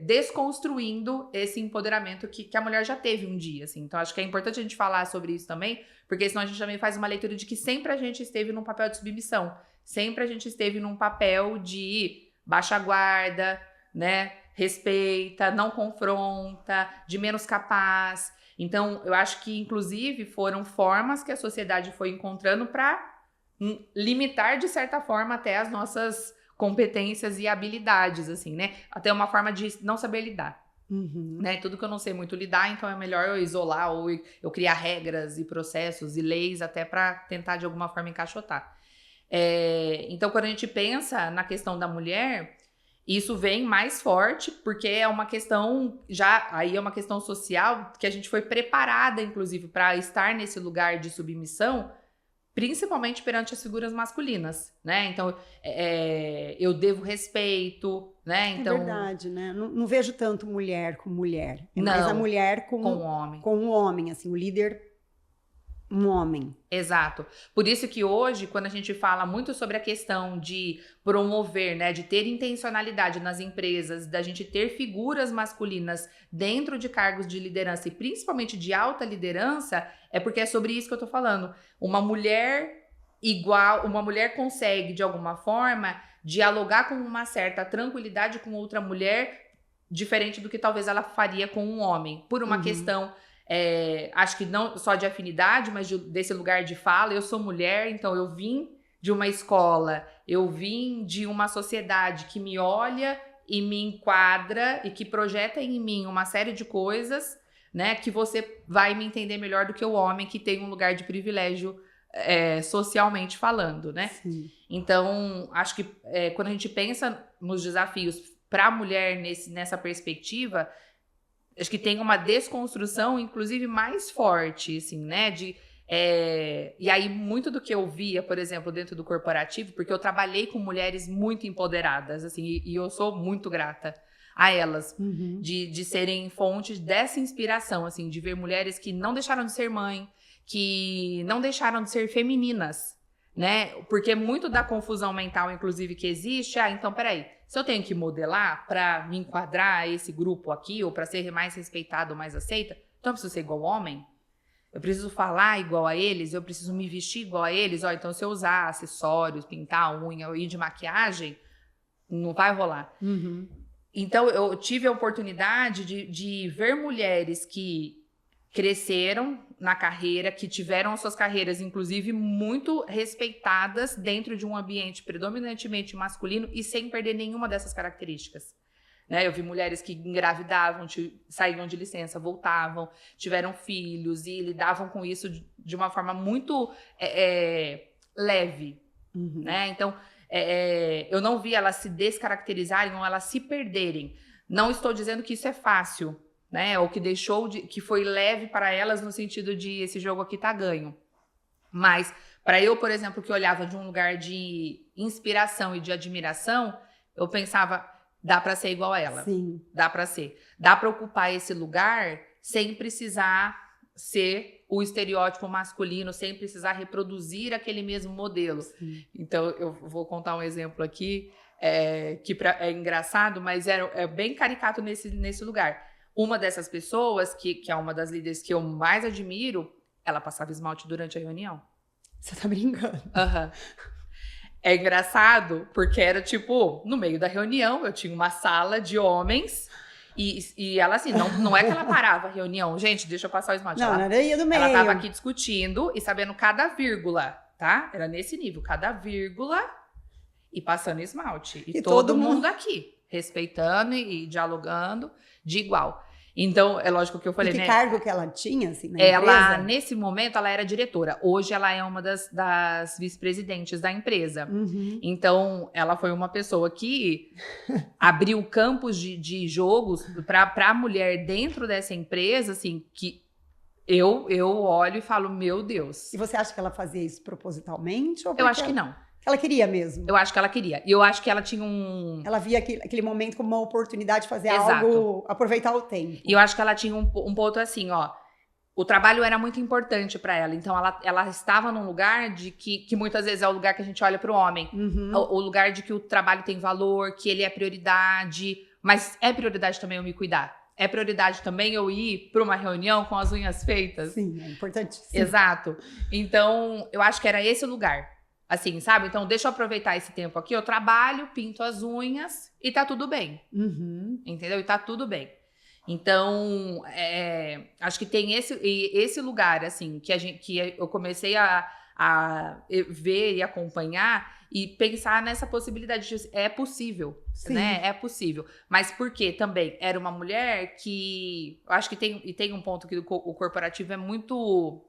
desconstruindo esse empoderamento que a mulher já teve um dia, assim. Então, acho que é importante a gente falar sobre isso também, porque senão a gente também faz uma leitura de que sempre a gente esteve num papel de submissão, sempre a gente esteve num papel de baixa guarda, né? Respeita, não confronta, de menos capaz. Então, eu acho que, inclusive, foram formas que a sociedade foi encontrando para limitar, de certa forma, até as nossas competências e habilidades, assim, né? Até uma forma de não saber lidar. Né? Tudo que eu não sei muito lidar, então é melhor eu isolar ou eu criar regras e processos e leis até para tentar de alguma forma encaixotar. Então, quando a gente pensa na questão da mulher, isso vem mais forte, porque é uma questão, aí é uma questão social, que a gente foi preparada, inclusive, para estar nesse lugar de submissão, principalmente perante as figuras masculinas, né? Então, eu devo respeito, né? Então, é verdade, né? Não vejo tanto mulher com mulher. É mais a não, mulher com o homem. Com o homem, assim, o líder, um homem. Exato. Por isso que hoje, quando a gente fala muito sobre a questão de promover, né, de ter intencionalidade nas empresas, da gente ter figuras masculinas dentro de cargos de liderança e principalmente de alta liderança, é porque é sobre isso que eu tô falando. Uma mulher consegue, de alguma forma, dialogar com uma certa tranquilidade com outra mulher, diferente do que talvez ela faria com um homem, por uma questão... acho que não só de afinidade, mas desse lugar de fala. Eu sou mulher, então eu vim de uma escola, eu vim de uma sociedade que me olha e me enquadra e que projeta em mim uma série de coisas, né, que você vai me entender melhor do que o homem que tem um lugar de privilégio socialmente falando, né? Sim. Então, acho que quando a gente pensa nos desafios para a mulher nessa perspectiva, acho que tem uma desconstrução, inclusive, mais forte, assim, né? E aí, muito do que eu via, por exemplo, dentro do corporativo, porque eu trabalhei com mulheres muito empoderadas, assim, e eu sou muito grata a elas, de serem fontes dessa inspiração, assim, de ver mulheres que não deixaram de ser mãe, que não deixaram de ser femininas, né? Porque muito da confusão mental, inclusive, que existe, então, peraí, se eu tenho que modelar para me enquadrar a esse grupo aqui, ou para ser mais respeitado, mais aceita, então eu preciso ser igual homem? Eu preciso falar igual a eles? Eu preciso me vestir igual a eles? Então se eu usar acessórios, pintar a unha ou ir de maquiagem, não vai rolar. Então eu tive a oportunidade de ver mulheres que cresceram na carreira, que tiveram as suas carreiras, inclusive, muito respeitadas dentro de um ambiente predominantemente masculino e sem perder nenhuma dessas características. Né? Eu vi mulheres que engravidavam, saíam de licença, voltavam, tiveram filhos e lidavam com isso de uma forma muito leve. Né? Então, eu não vi elas se descaracterizarem ou elas se perderem. Não estou dizendo que isso é fácil, né? Ou que foi leve para elas no sentido de esse jogo aqui tá ganho. Mas para eu, por exemplo, que olhava de um lugar de inspiração e de admiração, eu pensava, dá para ser igual a ela. Sim. Dá para ser. Dá para ocupar esse lugar sem precisar ser o estereótipo masculino, sem precisar reproduzir aquele mesmo modelo. Sim. Então, eu vou contar um exemplo aqui que é engraçado, mas é bem caricato nesse lugar. Uma dessas pessoas, que é uma das líderes que eu mais admiro, ela passava esmalte durante a reunião. Você tá brincando? É engraçado, porque era tipo, no meio da reunião, eu tinha uma sala de homens, e ela assim, não é que ela parava a reunião, gente, deixa eu passar o esmalte. Não, ela ia do meio. Ela tava aqui discutindo e sabendo cada vírgula, tá? Era nesse nível, cada vírgula e passando esmalte. E todo mundo aqui, respeitando e dialogando de igual. Então, é lógico que eu falei, e que né? cargo que ela tinha, assim, na ela, empresa? nesse momento, ela era diretora. Hoje, ela é uma das vice-presidentes da empresa. Então, ela foi uma pessoa que abriu campos de jogos para a mulher dentro dessa empresa, assim, que eu olho e falo, meu Deus. E você acha que ela fazia isso propositalmente? Ou eu acho que não. Ela queria mesmo? Eu acho que ela queria. E eu acho que ela tinha Ela via aquele momento como uma oportunidade de fazer Exato. algo, aproveitar o tempo. E eu acho que ela tinha um ponto assim, ó. O trabalho era muito importante para ela. Então, ela estava num lugar de que muitas vezes é o lugar que a gente olha para o homem. O lugar de que o trabalho tem valor, que ele é prioridade. Mas é prioridade também eu me cuidar. É prioridade também eu ir para uma reunião com as unhas feitas. Sim, é importantíssimo. Exato. Então, eu acho que era esse o lugar. Assim, sabe? Então, deixa eu aproveitar esse tempo aqui. Eu trabalho, pinto as unhas e tá tudo bem. Entendeu? E tá tudo bem. Então, acho que tem esse lugar, assim, que eu comecei a ver e acompanhar e pensar nessa possibilidade de é possível, Sim. né? É possível. Mas por quê? Também era uma mulher que, eu acho que tem um ponto que o corporativo é muito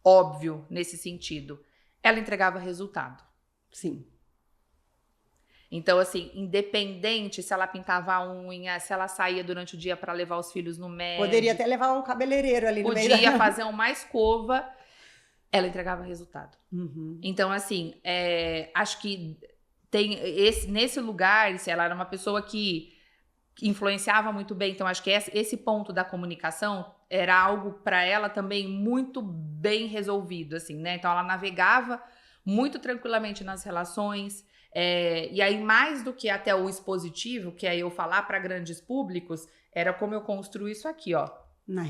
óbvio nesse sentido. Ela entregava resultado. Sim. Então, assim, independente se ela pintava a unha, se ela saía durante o dia para levar os filhos no médico. Poderia até levar um cabeleireiro ali no meio da... Podia fazer uma escova, ela entregava resultado. Uhum. Então, assim, acho que nesse lugar, se ela era uma pessoa que influenciava muito bem, então acho que esse ponto da comunicação era algo para ela também muito bem resolvido, assim, né? Então, ela navegava muito tranquilamente nas relações. E aí, mais do que até o expositivo, que é eu falar para grandes públicos, era como eu construo isso aqui, ó. Num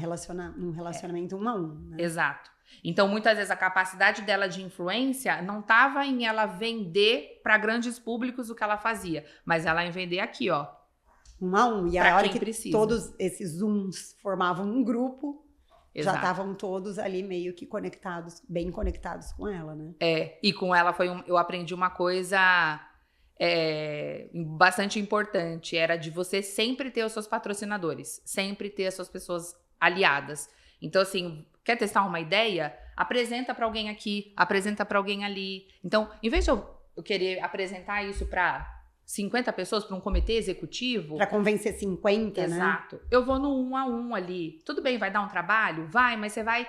relacionamento 1 a 1, né? Exato. Então, muitas vezes, a capacidade dela de influência não estava em ela vender para grandes públicos o que ela fazia, mas ela em vender aqui, ó. 1 a 1. E Pra a hora quem que precisa. todos esses Zooms formavam um grupo, já Exato. estavam todos ali meio que conectados, bem conectados com ela, né? E com ela eu aprendi uma coisa bastante importante, era de você sempre ter os seus patrocinadores, sempre ter as suas pessoas aliadas. Então, assim, quer testar uma ideia? Apresenta para alguém aqui, apresenta para alguém ali. Então, em vez de eu querer apresentar isso para 50 pessoas, para um comitê executivo... Para convencer 50, né? Exato. Eu vou no 1 a 1 ali. Tudo bem, vai dar um trabalho? Vai, mas você vai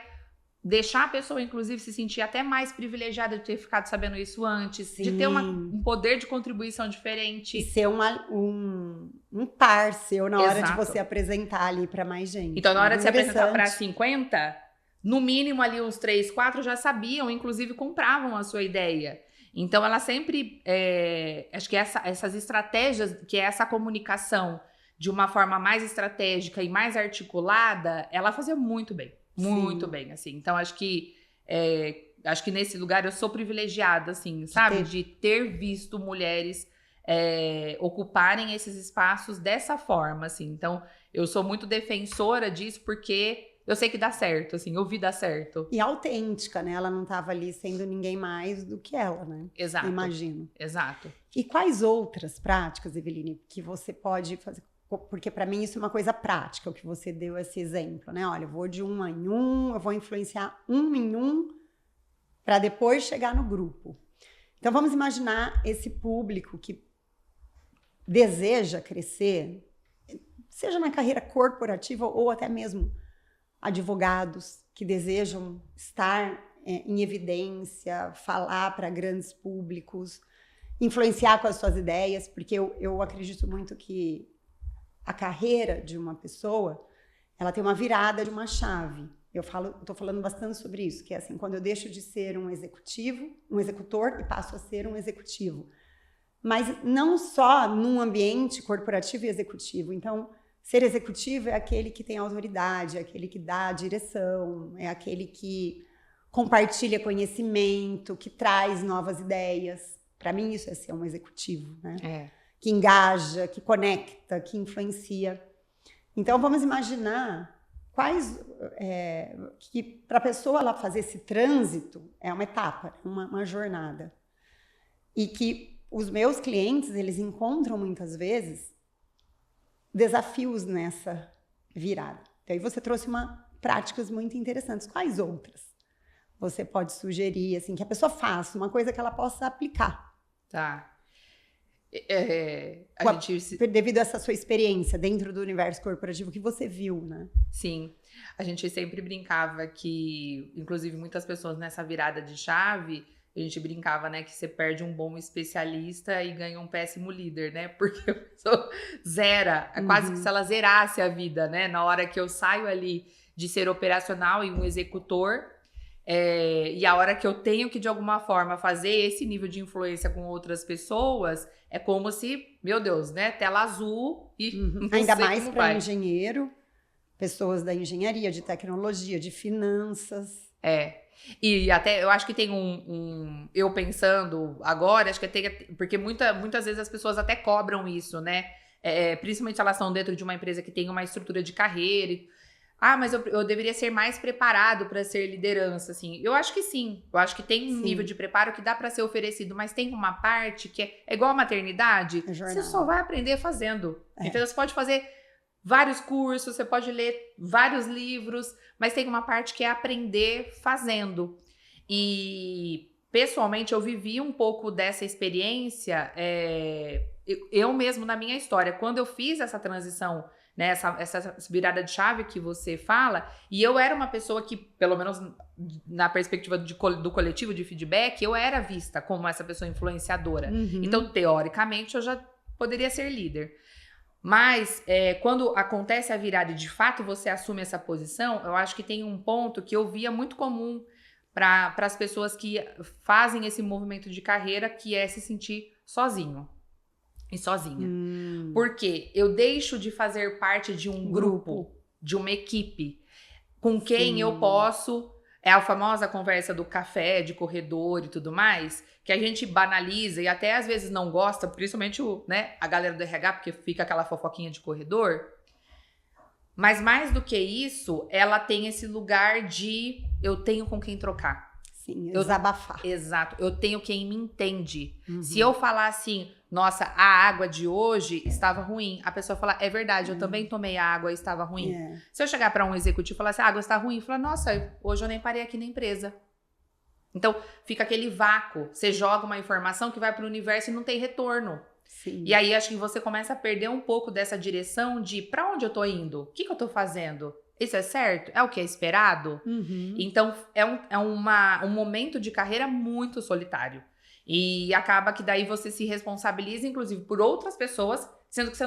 deixar a pessoa, inclusive, se sentir até mais privilegiada de ter ficado sabendo isso antes, Sim. de ter um poder de contribuição diferente. E ser um par seu na hora de Exato. você apresentar ali para mais gente. Então, na hora de se apresentar para Interessante. 50, no mínimo ali uns 3, 4 já sabiam, inclusive compravam a sua ideia. Então, ela sempre, acho que essas estratégias, que é essa comunicação de uma forma mais estratégica e mais articulada, ela fazia muito bem. Muito Sim. bem, assim. Então, acho que nesse lugar eu sou privilegiada, assim, sabe? De ter visto mulheres ocuparem esses espaços dessa forma, assim. Então, eu sou muito defensora disso porque eu sei que dá certo, assim, eu vi dar certo. E autêntica, né? Ela não estava ali sendo ninguém mais do que ela, né? Exato. Imagino. Exato. E quais outras práticas, Eveline, que você pode fazer? Porque para mim isso é uma coisa prática, o que você deu esse exemplo, né? Olha, eu vou de 1 em 1, eu vou influenciar 1 em 1 para depois chegar no grupo. Então vamos imaginar esse público que deseja crescer, seja na carreira corporativa ou até mesmo advogados que desejam estar em evidência, falar para grandes públicos, influenciar com as suas ideias, porque eu acredito muito que a carreira de uma pessoa, ela tem uma virada de uma chave. Estou falando bastante sobre isso, que é assim, quando eu deixo de ser um executor e passo a ser um executivo. Mas não só num ambiente corporativo e executivo. Então, ser executivo é aquele que tem autoridade, é aquele que dá a direção, é aquele que compartilha conhecimento, que traz novas ideias. Para mim, isso é ser um executivo, né? Que engaja, que conecta, que influencia. Então, vamos imaginar que para a pessoa ela fazer esse trânsito é uma etapa, uma jornada. E que os meus clientes, eles encontram muitas vezes desafios nessa virada. Então, aí você trouxe práticas muito interessantes. Quais outras você pode sugerir, assim, que a pessoa faça, uma coisa que ela possa aplicar? Tá. Devido a essa sua experiência dentro do universo corporativo que você viu, né? Sim. A gente sempre brincava que, inclusive muitas pessoas nessa virada de chave, a gente brincava, né, que você perde um bom especialista e ganha um péssimo líder, né? Porque a pessoa zera, é quase que se ela zerasse a vida, né? Na hora que eu saio ali de ser operacional e um executor, e a hora que eu tenho que, de alguma forma, fazer esse nível de influência com outras pessoas, é como se, meu Deus, né? Tela azul e ainda mais para engenheiro, pessoas da engenharia, de tecnologia, de finanças. E até eu acho que tem eu pensando agora, acho que porque muitas vezes as pessoas até cobram isso, né? Principalmente se elas estão dentro de uma empresa que tem uma estrutura de carreira. mas eu deveria ser mais preparado para ser liderança, assim. Eu acho que sim. Eu acho que tem um nível de preparo que dá para ser oferecido, mas tem uma parte que é igual a maternidade. Você só vai aprender fazendo. Então, você pode fazer vários cursos, você pode ler vários livros, mas tem uma parte que é aprender fazendo. E, pessoalmente, eu vivi um pouco dessa experiência, eu mesmo na minha história. Quando eu fiz essa transição, né, essa virada de chave que você fala, e eu era uma pessoa que, pelo menos na perspectiva do coletivo de feedback, eu era vista como essa pessoa influenciadora. Então, teoricamente, eu já poderia ser líder. Mas, quando acontece a virada e de fato você assume essa posição, eu acho que tem um ponto que eu via muito comum para as pessoas que fazem esse movimento de carreira, que é se sentir sozinho e sozinha. Porque eu deixo de fazer parte de um grupo, de uma equipe, com quem eu posso... É a famosa conversa do café, de corredor e tudo mais, que a gente banaliza e até às vezes não gosta, principalmente a galera do RH, porque fica aquela fofoquinha de corredor. Mas mais do que isso, ela tem esse lugar de eu tenho com quem trocar. Sim, desabafar. Exato, eu tenho quem me entende. Se eu falar assim, nossa, a água de hoje estava ruim, a pessoa fala, é verdade, eu também tomei a água e estava ruim. Se eu chegar para um executivo e falar assim, a água está ruim, fala, nossa, hoje eu nem parei aqui na empresa. Então, fica aquele vácuo. Você joga uma informação que vai para o universo e não tem retorno. Sim. E aí, acho que você começa a perder um pouco dessa direção de para onde eu tô indo? O que eu tô fazendo? Isso é certo? É o que é esperado? Então, é um momento de carreira muito solitário. E acaba que daí você se responsabiliza, inclusive, por outras pessoas, sendo que você,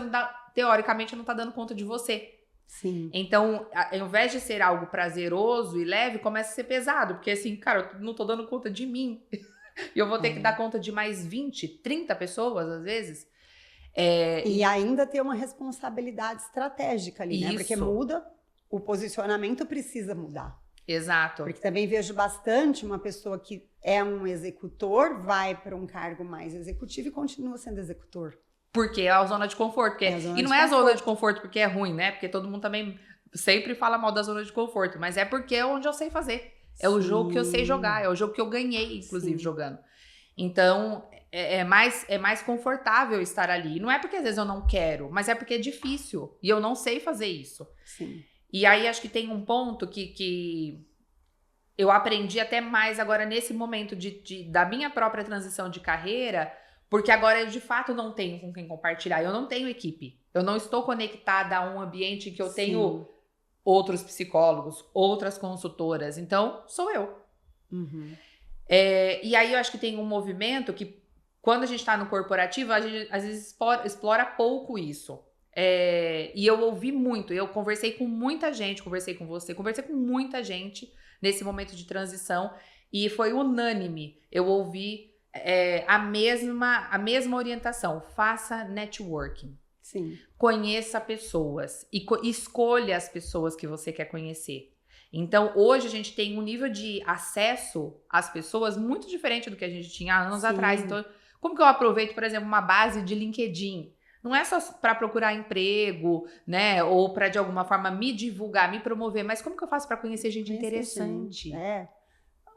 teoricamente, não tá dando conta de você. Sim. Então, ao invés de ser algo prazeroso e leve, começa a ser pesado. Porque assim, cara, eu não tô dando conta de mim. E eu vou ter que dar conta de mais 20, 30 pessoas, às vezes. E ainda ter uma responsabilidade estratégica ali, né? Porque muda, o posicionamento precisa mudar. Exato. Porque também vejo bastante uma pessoa que é um executor, vai para um cargo mais executivo e continua sendo executor. Porque é a zona de conforto. E não é a zona de conforto porque é ruim, né? Porque todo mundo também sempre fala mal da zona de conforto. Mas é porque é onde eu sei fazer. É o jogo que eu sei jogar. É o jogo que eu ganhei, inclusive, jogando. Então, é mais confortável estar ali. Não é porque às vezes eu não quero, mas é porque é difícil. E eu não sei fazer isso. Sim. E aí, acho que tem um ponto que eu aprendi até mais agora nesse momento da minha própria transição de carreira, porque agora eu, de fato, não tenho com quem compartilhar. Eu não tenho equipe. Eu não estou conectada a um ambiente que eu tenho outros psicólogos, outras consultoras. Então, sou eu. E aí, eu acho que tem um movimento que, quando a gente está no corporativo, a gente, às vezes, explora pouco isso. E eu ouvi muito, eu conversei com muita gente, conversei com você, conversei com muita gente nesse momento de transição e foi unânime. Eu ouvi a mesma orientação, faça networking. Sim. Conheça pessoas e escolha as pessoas que você quer conhecer. Então, hoje a gente tem um nível de acesso às pessoas muito diferente do que a gente tinha há anos atrás. Então, como que eu aproveito, por exemplo, uma base de LinkedIn? Não é só para procurar emprego, né? Ou para, de alguma forma, me divulgar, me promover. Mas como que eu faço para conhecer gente interessante?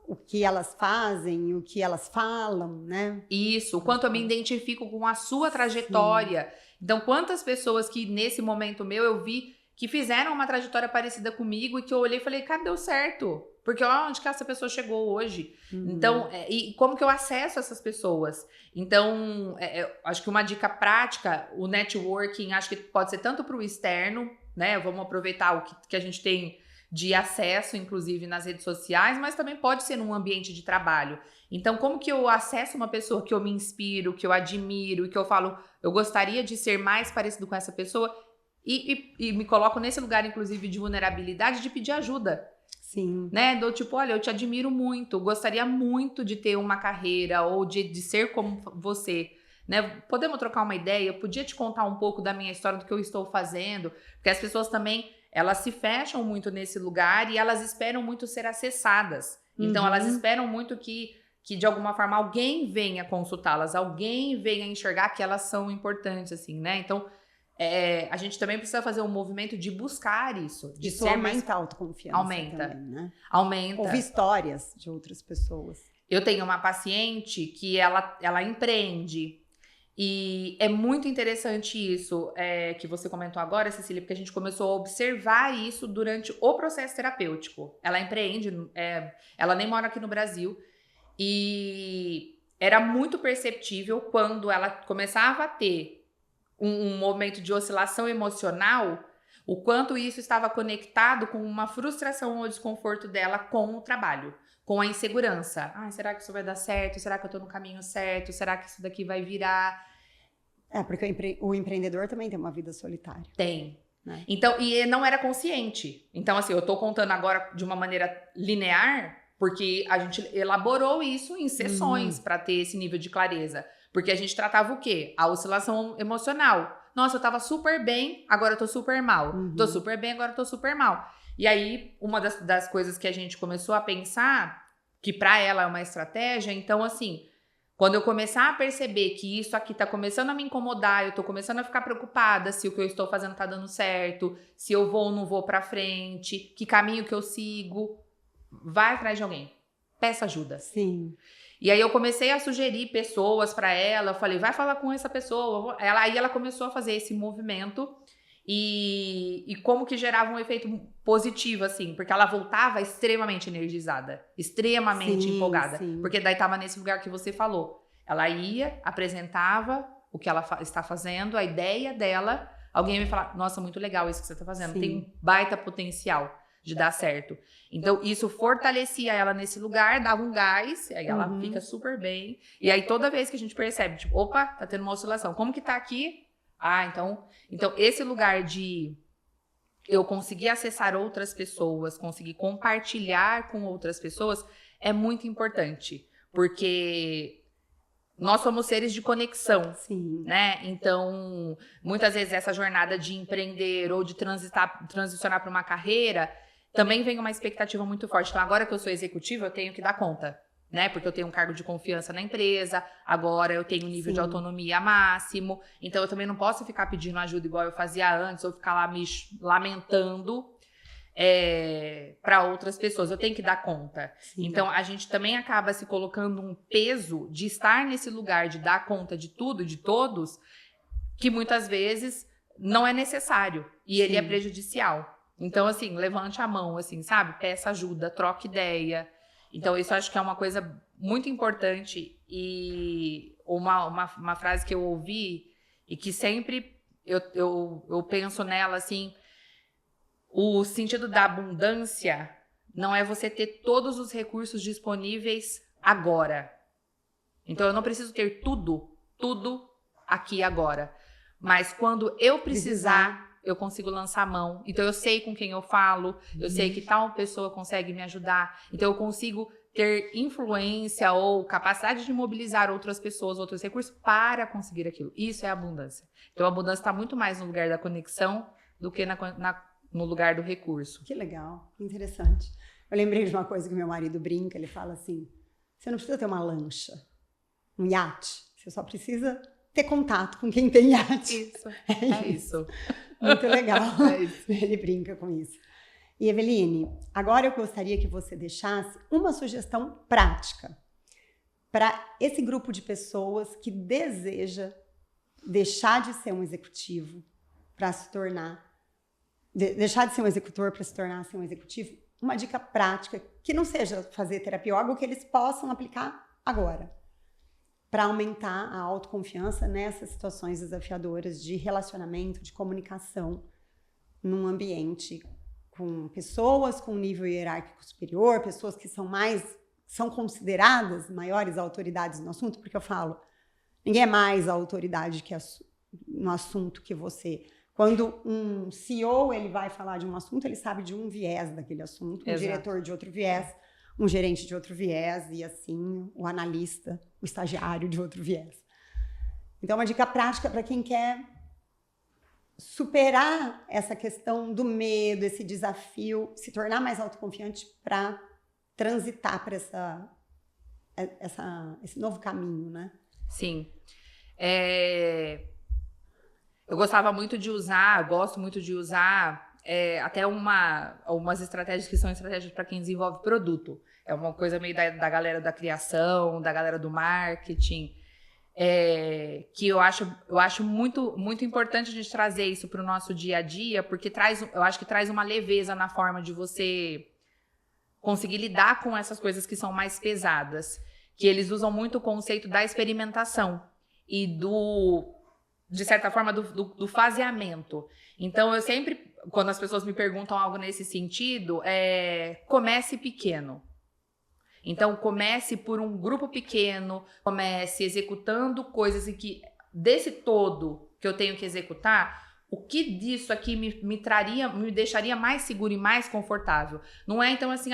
O que elas fazem, o que elas falam, né? Isso, o quanto eu me identifico com a sua trajetória. Então, quantas pessoas que, nesse momento meu, eu vi que fizeram uma trajetória parecida comigo e que eu olhei e falei, cara, deu certo. Porque olha onde que essa pessoa chegou hoje. Então, e como que eu acesso essas pessoas? Então, acho que uma dica prática, o networking, acho que pode ser tanto para o externo, né? Vamos aproveitar o que a gente tem de acesso, inclusive nas redes sociais, mas também pode ser num ambiente de trabalho. Então, como que eu acesso uma pessoa que eu me inspiro, que eu admiro, que eu falo, eu gostaria de ser mais parecido com essa pessoa e me coloco nesse lugar, inclusive, de vulnerabilidade, de pedir ajuda. Sim. Né? Do tipo, olha, eu te admiro muito, gostaria muito de ter uma carreira ou de ser como você, né? Podemos trocar uma ideia? Eu podia te contar um pouco da minha história, do que eu estou fazendo, porque as pessoas também, elas se fecham muito nesse lugar e elas esperam muito ser acessadas. Então, elas esperam muito que de alguma forma alguém venha consultá-las, alguém venha enxergar que elas são importantes, assim, né? Então, a gente também precisa fazer um movimento de buscar isso. De Isso ser aumenta a autoconfiança Aumenta. também, né? Aumenta. Ouvir histórias de outras pessoas. Eu tenho uma paciente que ela empreende. E é muito interessante isso que você comentou agora, Cecília, porque a gente começou a observar isso durante o processo terapêutico. Ela empreende, ela nem mora aqui no Brasil. E era muito perceptível quando ela começava a ter um momento de oscilação emocional, o quanto isso estava conectado com uma frustração ou desconforto dela com o trabalho, com a insegurança. Será que isso vai dar certo? Será que eu tô no caminho certo? Será que isso daqui vai virar? Porque o empreendedor também tem uma vida solitária. Tem. Né? Então, e não era consciente. Então, assim, eu tô contando agora de uma maneira linear, porque a gente elaborou isso em sessões para ter esse nível de clareza. Porque a gente tratava o quê? A oscilação emocional. Nossa, eu tava super bem, agora eu tô super mal. Tô super bem, agora eu tô super mal. E aí, uma das coisas que a gente começou a pensar, que para ela é uma estratégia, então assim, quando eu começar a perceber que isso aqui tá começando a me incomodar, eu tô começando a ficar preocupada se o que eu estou fazendo tá dando certo, se eu vou ou não vou pra frente, que caminho que eu sigo, vai atrás de alguém. Peça ajuda. Sim. E aí eu comecei a sugerir pessoas para ela, eu falei, vai falar com essa pessoa. Aí ela começou a fazer esse movimento e como que gerava um efeito positivo, assim, porque ela voltava extremamente energizada, extremamente empolgada. Sim. Porque daí tava nesse lugar que você falou. Ela ia, apresentava o que ela está fazendo, a ideia dela, alguém ia me falar, nossa, muito legal isso que você tá fazendo, tem um baita potencial de dar certo. Então, isso fortalecia ela nesse lugar, dava um gás, aí ela fica super bem. E aí, toda vez que a gente percebe, tipo, opa, tá tendo uma oscilação. Como que tá aqui? Então esse lugar de eu conseguir acessar outras pessoas, conseguir compartilhar com outras pessoas, é muito importante. Porque nós somos seres de conexão, né? Então, muitas vezes essa jornada de empreender ou de transicionar para uma carreira, também vem uma expectativa muito forte. Então, agora que eu sou executiva, eu tenho que dar conta, né? Porque eu tenho um cargo de confiança na empresa, agora eu tenho um nível de autonomia máximo, então eu também não posso ficar pedindo ajuda igual eu fazia antes, ou ficar lá me lamentando para outras pessoas. Eu tenho que dar conta. Então, a gente também acaba se colocando um peso de estar nesse lugar, de dar conta de tudo, de todos, que muitas vezes não é necessário. E ele é prejudicial. Então, assim, levante a mão, assim, sabe? Peça ajuda, troque ideia. Então, isso eu acho que é uma coisa muito importante. E uma frase que eu ouvi e que sempre eu penso nela, assim, o sentido da abundância não é você ter todos os recursos disponíveis agora. Então, eu não preciso ter tudo aqui agora. Mas quando eu precisar, eu consigo lançar a mão. Então, eu sei com quem eu falo, eu sei que tal pessoa consegue me ajudar. Então, eu consigo ter influência ou capacidade de mobilizar outras pessoas, outros recursos para conseguir aquilo. Isso é abundância. Então, a abundância está muito mais no lugar da conexão do que no lugar do recurso. Que legal, que interessante. Eu lembrei de uma coisa que meu marido brinca, ele fala assim, você não precisa ter uma lancha, um iate, você só precisa ter contato com quem tem iate. Isso, é isso. Muito legal, isso. Ele brinca com isso. E Eveline, agora eu gostaria que você deixasse uma sugestão prática para esse grupo de pessoas que deseja deixar de ser um executivo para se tornar deixar de ser um executor para se tornar um executivo, uma dica prática, que não seja fazer terapia ou algo que eles possam aplicar agora, para aumentar a autoconfiança nessas situações desafiadoras de relacionamento, de comunicação, num ambiente com pessoas com nível hierárquico superior, pessoas que são consideradas maiores autoridades no assunto, porque eu falo, ninguém é mais autoridade no assunto que você. Quando um CEO ele vai falar de um assunto, ele sabe de um viés daquele assunto, um diretor de outro viés, um gerente de outro viés, e assim, o analista, o estagiário de outro viés. Então, uma dica prática para quem quer superar essa questão do medo, esse desafio, se tornar mais autoconfiante para transitar para esse novo caminho, né? Sim. eu gostava muito de usar, gosto muito de usar até umas estratégias que são estratégias para quem desenvolve produto. É uma coisa meio da galera da criação, da galera do marketing, que eu acho muito, muito importante a gente trazer isso para o nosso dia a dia, porque eu acho que traz uma leveza na forma de você conseguir lidar com essas coisas que são mais pesadas. Que eles usam muito o conceito da experimentação e de certa forma, do faseamento. Então, eu sempre, quando as pessoas me perguntam algo nesse sentido, comece pequeno. Então, comece por um grupo pequeno, comece executando coisas em que, desse todo que eu tenho que executar, o que disso aqui me deixaria mais seguro e mais confortável? Não é, então, assim,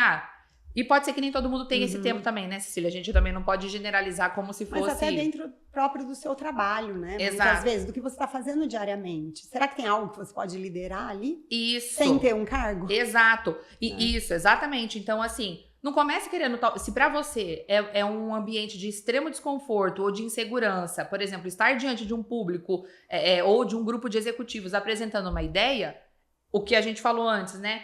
e pode ser que nem todo mundo tenha esse tempo também, né, Cecília? A gente também não pode generalizar como se fosse... Mas até dentro próprio do seu trabalho, né? Exato. Muitas vezes, do que você está fazendo diariamente. Será que tem algo que você pode liderar ali? Isso. Sem ter um cargo? Exato. Isso, exatamente. Então, assim, não comece querendo... Se para você é um ambiente de extremo desconforto ou de insegurança, por exemplo, estar diante de um público ou de um grupo de executivos apresentando uma ideia, o que a gente falou antes, né?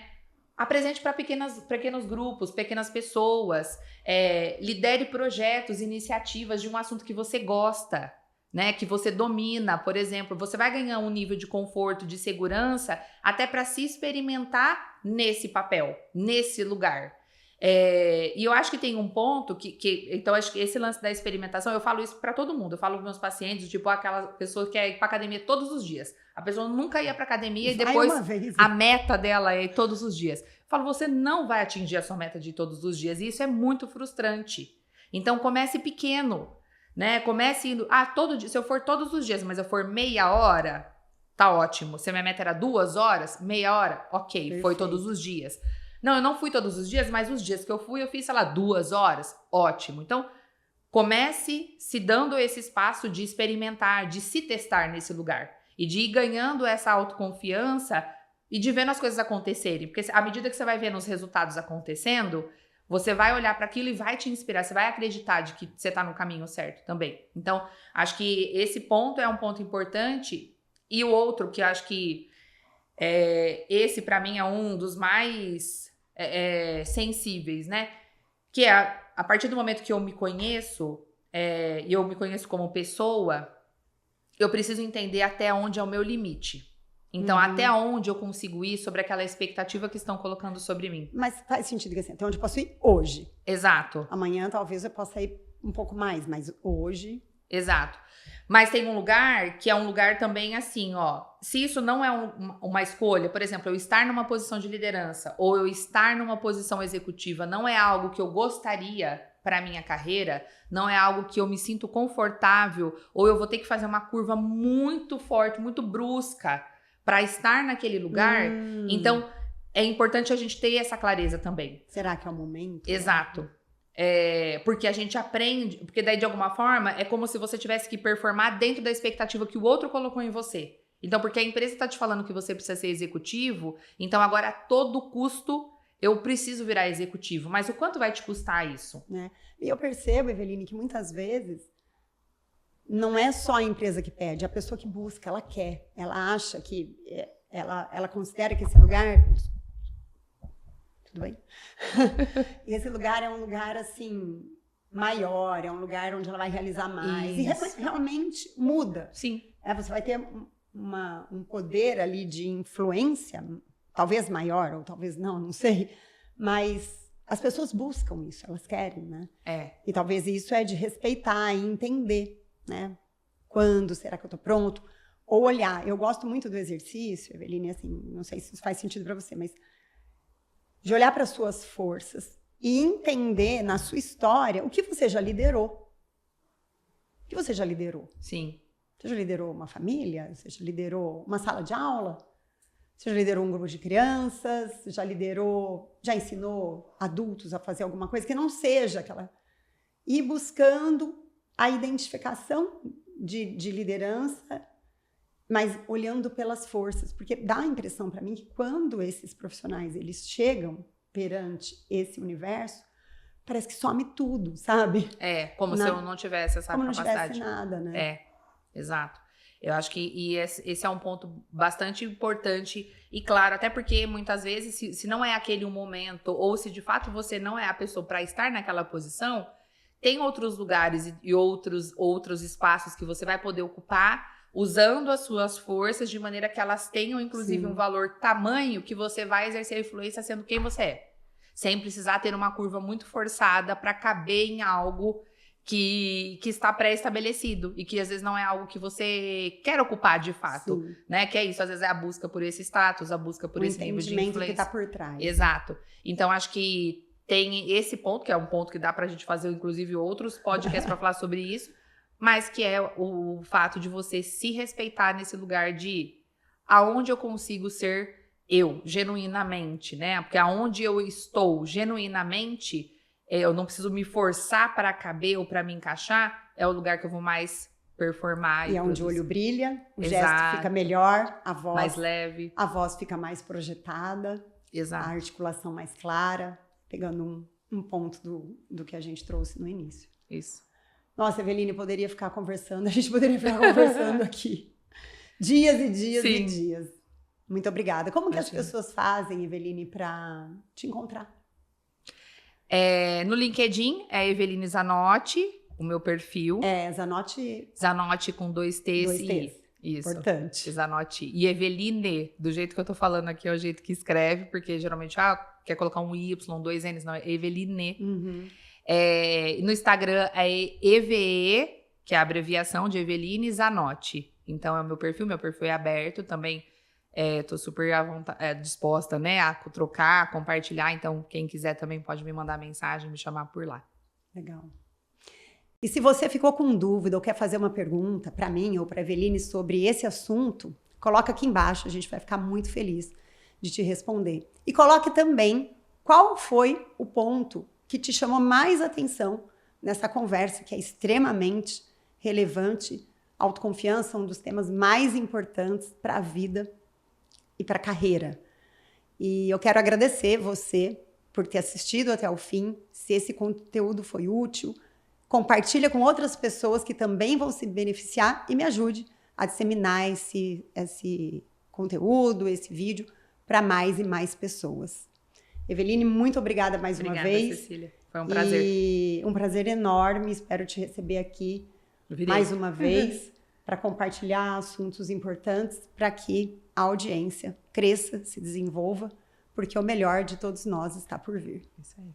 Apresente para pequenos grupos, pequenas pessoas, lidere projetos, iniciativas de um assunto que você gosta, né? Que você domina, por exemplo. Você vai ganhar um nível de conforto, de segurança, até para se experimentar nesse papel, nesse lugar. E eu acho que tem um ponto então acho que esse lance da experimentação, eu falo isso para todo mundo, eu falo para meus pacientes, tipo aquela pessoa que quer ir para academia todos os dias, a pessoa nunca ia para academia e depois a meta dela é ir todos os dias. Eu falo, você não vai atingir a sua meta de todos os dias e isso é muito frustrante. Então comece pequeno, né? Comece indo, todo dia, se eu for todos os dias, mas eu for meia hora, tá ótimo. Se a minha meta era 2 horas, meia hora, ok, perfeito. Foi todos os dias. Não, eu não fui todos os dias, mas os dias que eu fui, eu fiz, sei lá, 2 horas. Ótimo. Então, comece se dando esse espaço de experimentar, de se testar nesse lugar. E de ir ganhando essa autoconfiança e de vendo as coisas acontecerem. Porque à medida que você vai vendo os resultados acontecendo, você vai olhar para aquilo e vai te inspirar. Você vai acreditar de que você está no caminho certo também. Então, acho que esse ponto é um ponto importante. E o outro que eu acho que esse, para mim, é um dos mais... sensíveis, né? Que é a partir do momento que eu me conheço e eu me conheço como pessoa, eu preciso entender até onde é o meu limite. Então, até onde eu consigo ir sobre aquela expectativa que estão colocando sobre mim. Mas faz sentido, assim, até onde eu posso ir hoje. Exato. Amanhã, talvez, eu possa ir um pouco mais, mas hoje... Exato. Mas tem um lugar que é um lugar também assim, se isso não é uma escolha, por exemplo, eu estar numa posição de liderança ou eu estar numa posição executiva não é algo que eu gostaria para minha carreira, não é algo que eu me sinto confortável ou eu vou ter que fazer uma curva muito forte, muito brusca para estar naquele lugar, então é importante a gente ter essa clareza também. Será que é o momento? Exato. Porque a gente aprende, porque daí de alguma forma é como se você tivesse que performar dentro da expectativa que o outro colocou em você. Então, porque a empresa está te falando que você precisa ser executivo, então agora a todo custo eu preciso virar executivo. Mas o quanto vai te custar isso? E eu percebo, Eveline, que muitas vezes não é só a empresa que pede, a pessoa que busca, ela quer, ela acha que ela considera que esse lugar... Tudo bem? E esse lugar é um lugar, assim, maior, é um lugar onde ela vai realizar mais. Isso. E realmente muda. Sim. Você vai ter um poder ali de influência, talvez maior, ou talvez não sei. Mas as pessoas buscam isso, elas querem, né? E talvez isso é de respeitar e entender, né? Quando será que eu tô pronto? Ou olhar. Eu gosto muito do exercício, Eveline, assim, não sei se isso faz sentido para você, mas... de olhar para as suas forças e entender na sua história o que você já liderou. O que você já liderou? Sim. Você já liderou uma família? Você já liderou uma sala de aula? Você já liderou um grupo de crianças? Já ensinou adultos a fazer alguma coisa que não seja aquela... E buscando a identificação de liderança, mas olhando pelas forças, porque dá a impressão para mim que quando esses profissionais eles chegam perante esse universo, parece que some tudo, sabe? Como se eu não tivesse essa capacidade. Como não tivesse nada, né? Exato. Eu acho que esse é um ponto bastante importante e claro, até porque muitas vezes, se não é aquele um momento, ou se de fato você não é a pessoa para estar naquela posição, tem outros lugares e outros espaços que você vai poder ocupar usando as suas forças de maneira que elas tenham, inclusive, Sim. um valor tamanho que você vai exercer influência sendo quem você é. Sem precisar ter uma curva muito forçada para caber em algo que está pré-estabelecido e que às vezes não é algo que você quer ocupar de fato, Sim. né? Que é isso, às vezes é a busca por esse status, a busca por esse nível de entendimento influência. que está por trás. Exato. Então, acho que tem esse ponto, que é um ponto que dá pra gente fazer, inclusive, outros podcasts para falar sobre isso, mas que é o fato de você se respeitar nesse lugar de aonde eu consigo ser eu, genuinamente, né? Porque aonde eu estou genuinamente, eu não preciso me forçar para caber ou para me encaixar, é o lugar que eu vou mais performar. E é onde o olho brilha, o gesto Exato. fica melhor, a voz mais leve. A voz fica mais projetada, Exato. a articulação mais clara, pegando um ponto do que a gente trouxe no início. Isso. Nossa, Eveline, poderia ficar conversando, a gente poderia ficar conversando aqui dias e dias Sim. e dias. Muito obrigada. Como que as pessoas fazem, Eveline, para te encontrar? No LinkedIn é Eveline Zanotti, o meu perfil. Zanotti. Zanotti com 2 T's Dois e T's. Isso. Importante. Zanotti. E Eveline, do jeito que eu tô falando aqui, é o jeito que escreve, porque geralmente, quer colocar um Y, 2 N's, não, é Eveline. Uhum. No Instagram é EVE, que é a abreviação de Eveline Zanotti. Então é o meu perfil é aberto também. Tô super disposta, né, a trocar, a compartilhar. Então, quem quiser também pode me mandar mensagem, me chamar por lá. Legal. E se você ficou com dúvida ou quer fazer uma pergunta para mim ou para a Eveline sobre esse assunto, coloca aqui embaixo, a gente vai ficar muito feliz de te responder. E coloque também qual foi o ponto que te chamou mais atenção nessa conversa, que é extremamente relevante. Autoconfiança é um dos temas mais importantes para a vida e para a carreira. E eu quero agradecer você por ter assistido até o fim. Se esse conteúdo foi útil, compartilha com outras pessoas que também vão se beneficiar e me ajude a disseminar esse conteúdo, esse vídeo para mais e mais pessoas. Eveline, muito obrigada mais uma vez. Obrigada, Cecília. Foi um prazer. E um prazer enorme. Espero te receber aqui mais uma vez para compartilhar assuntos importantes para que a audiência cresça, se desenvolva, porque o melhor de todos nós está por vir. Isso aí.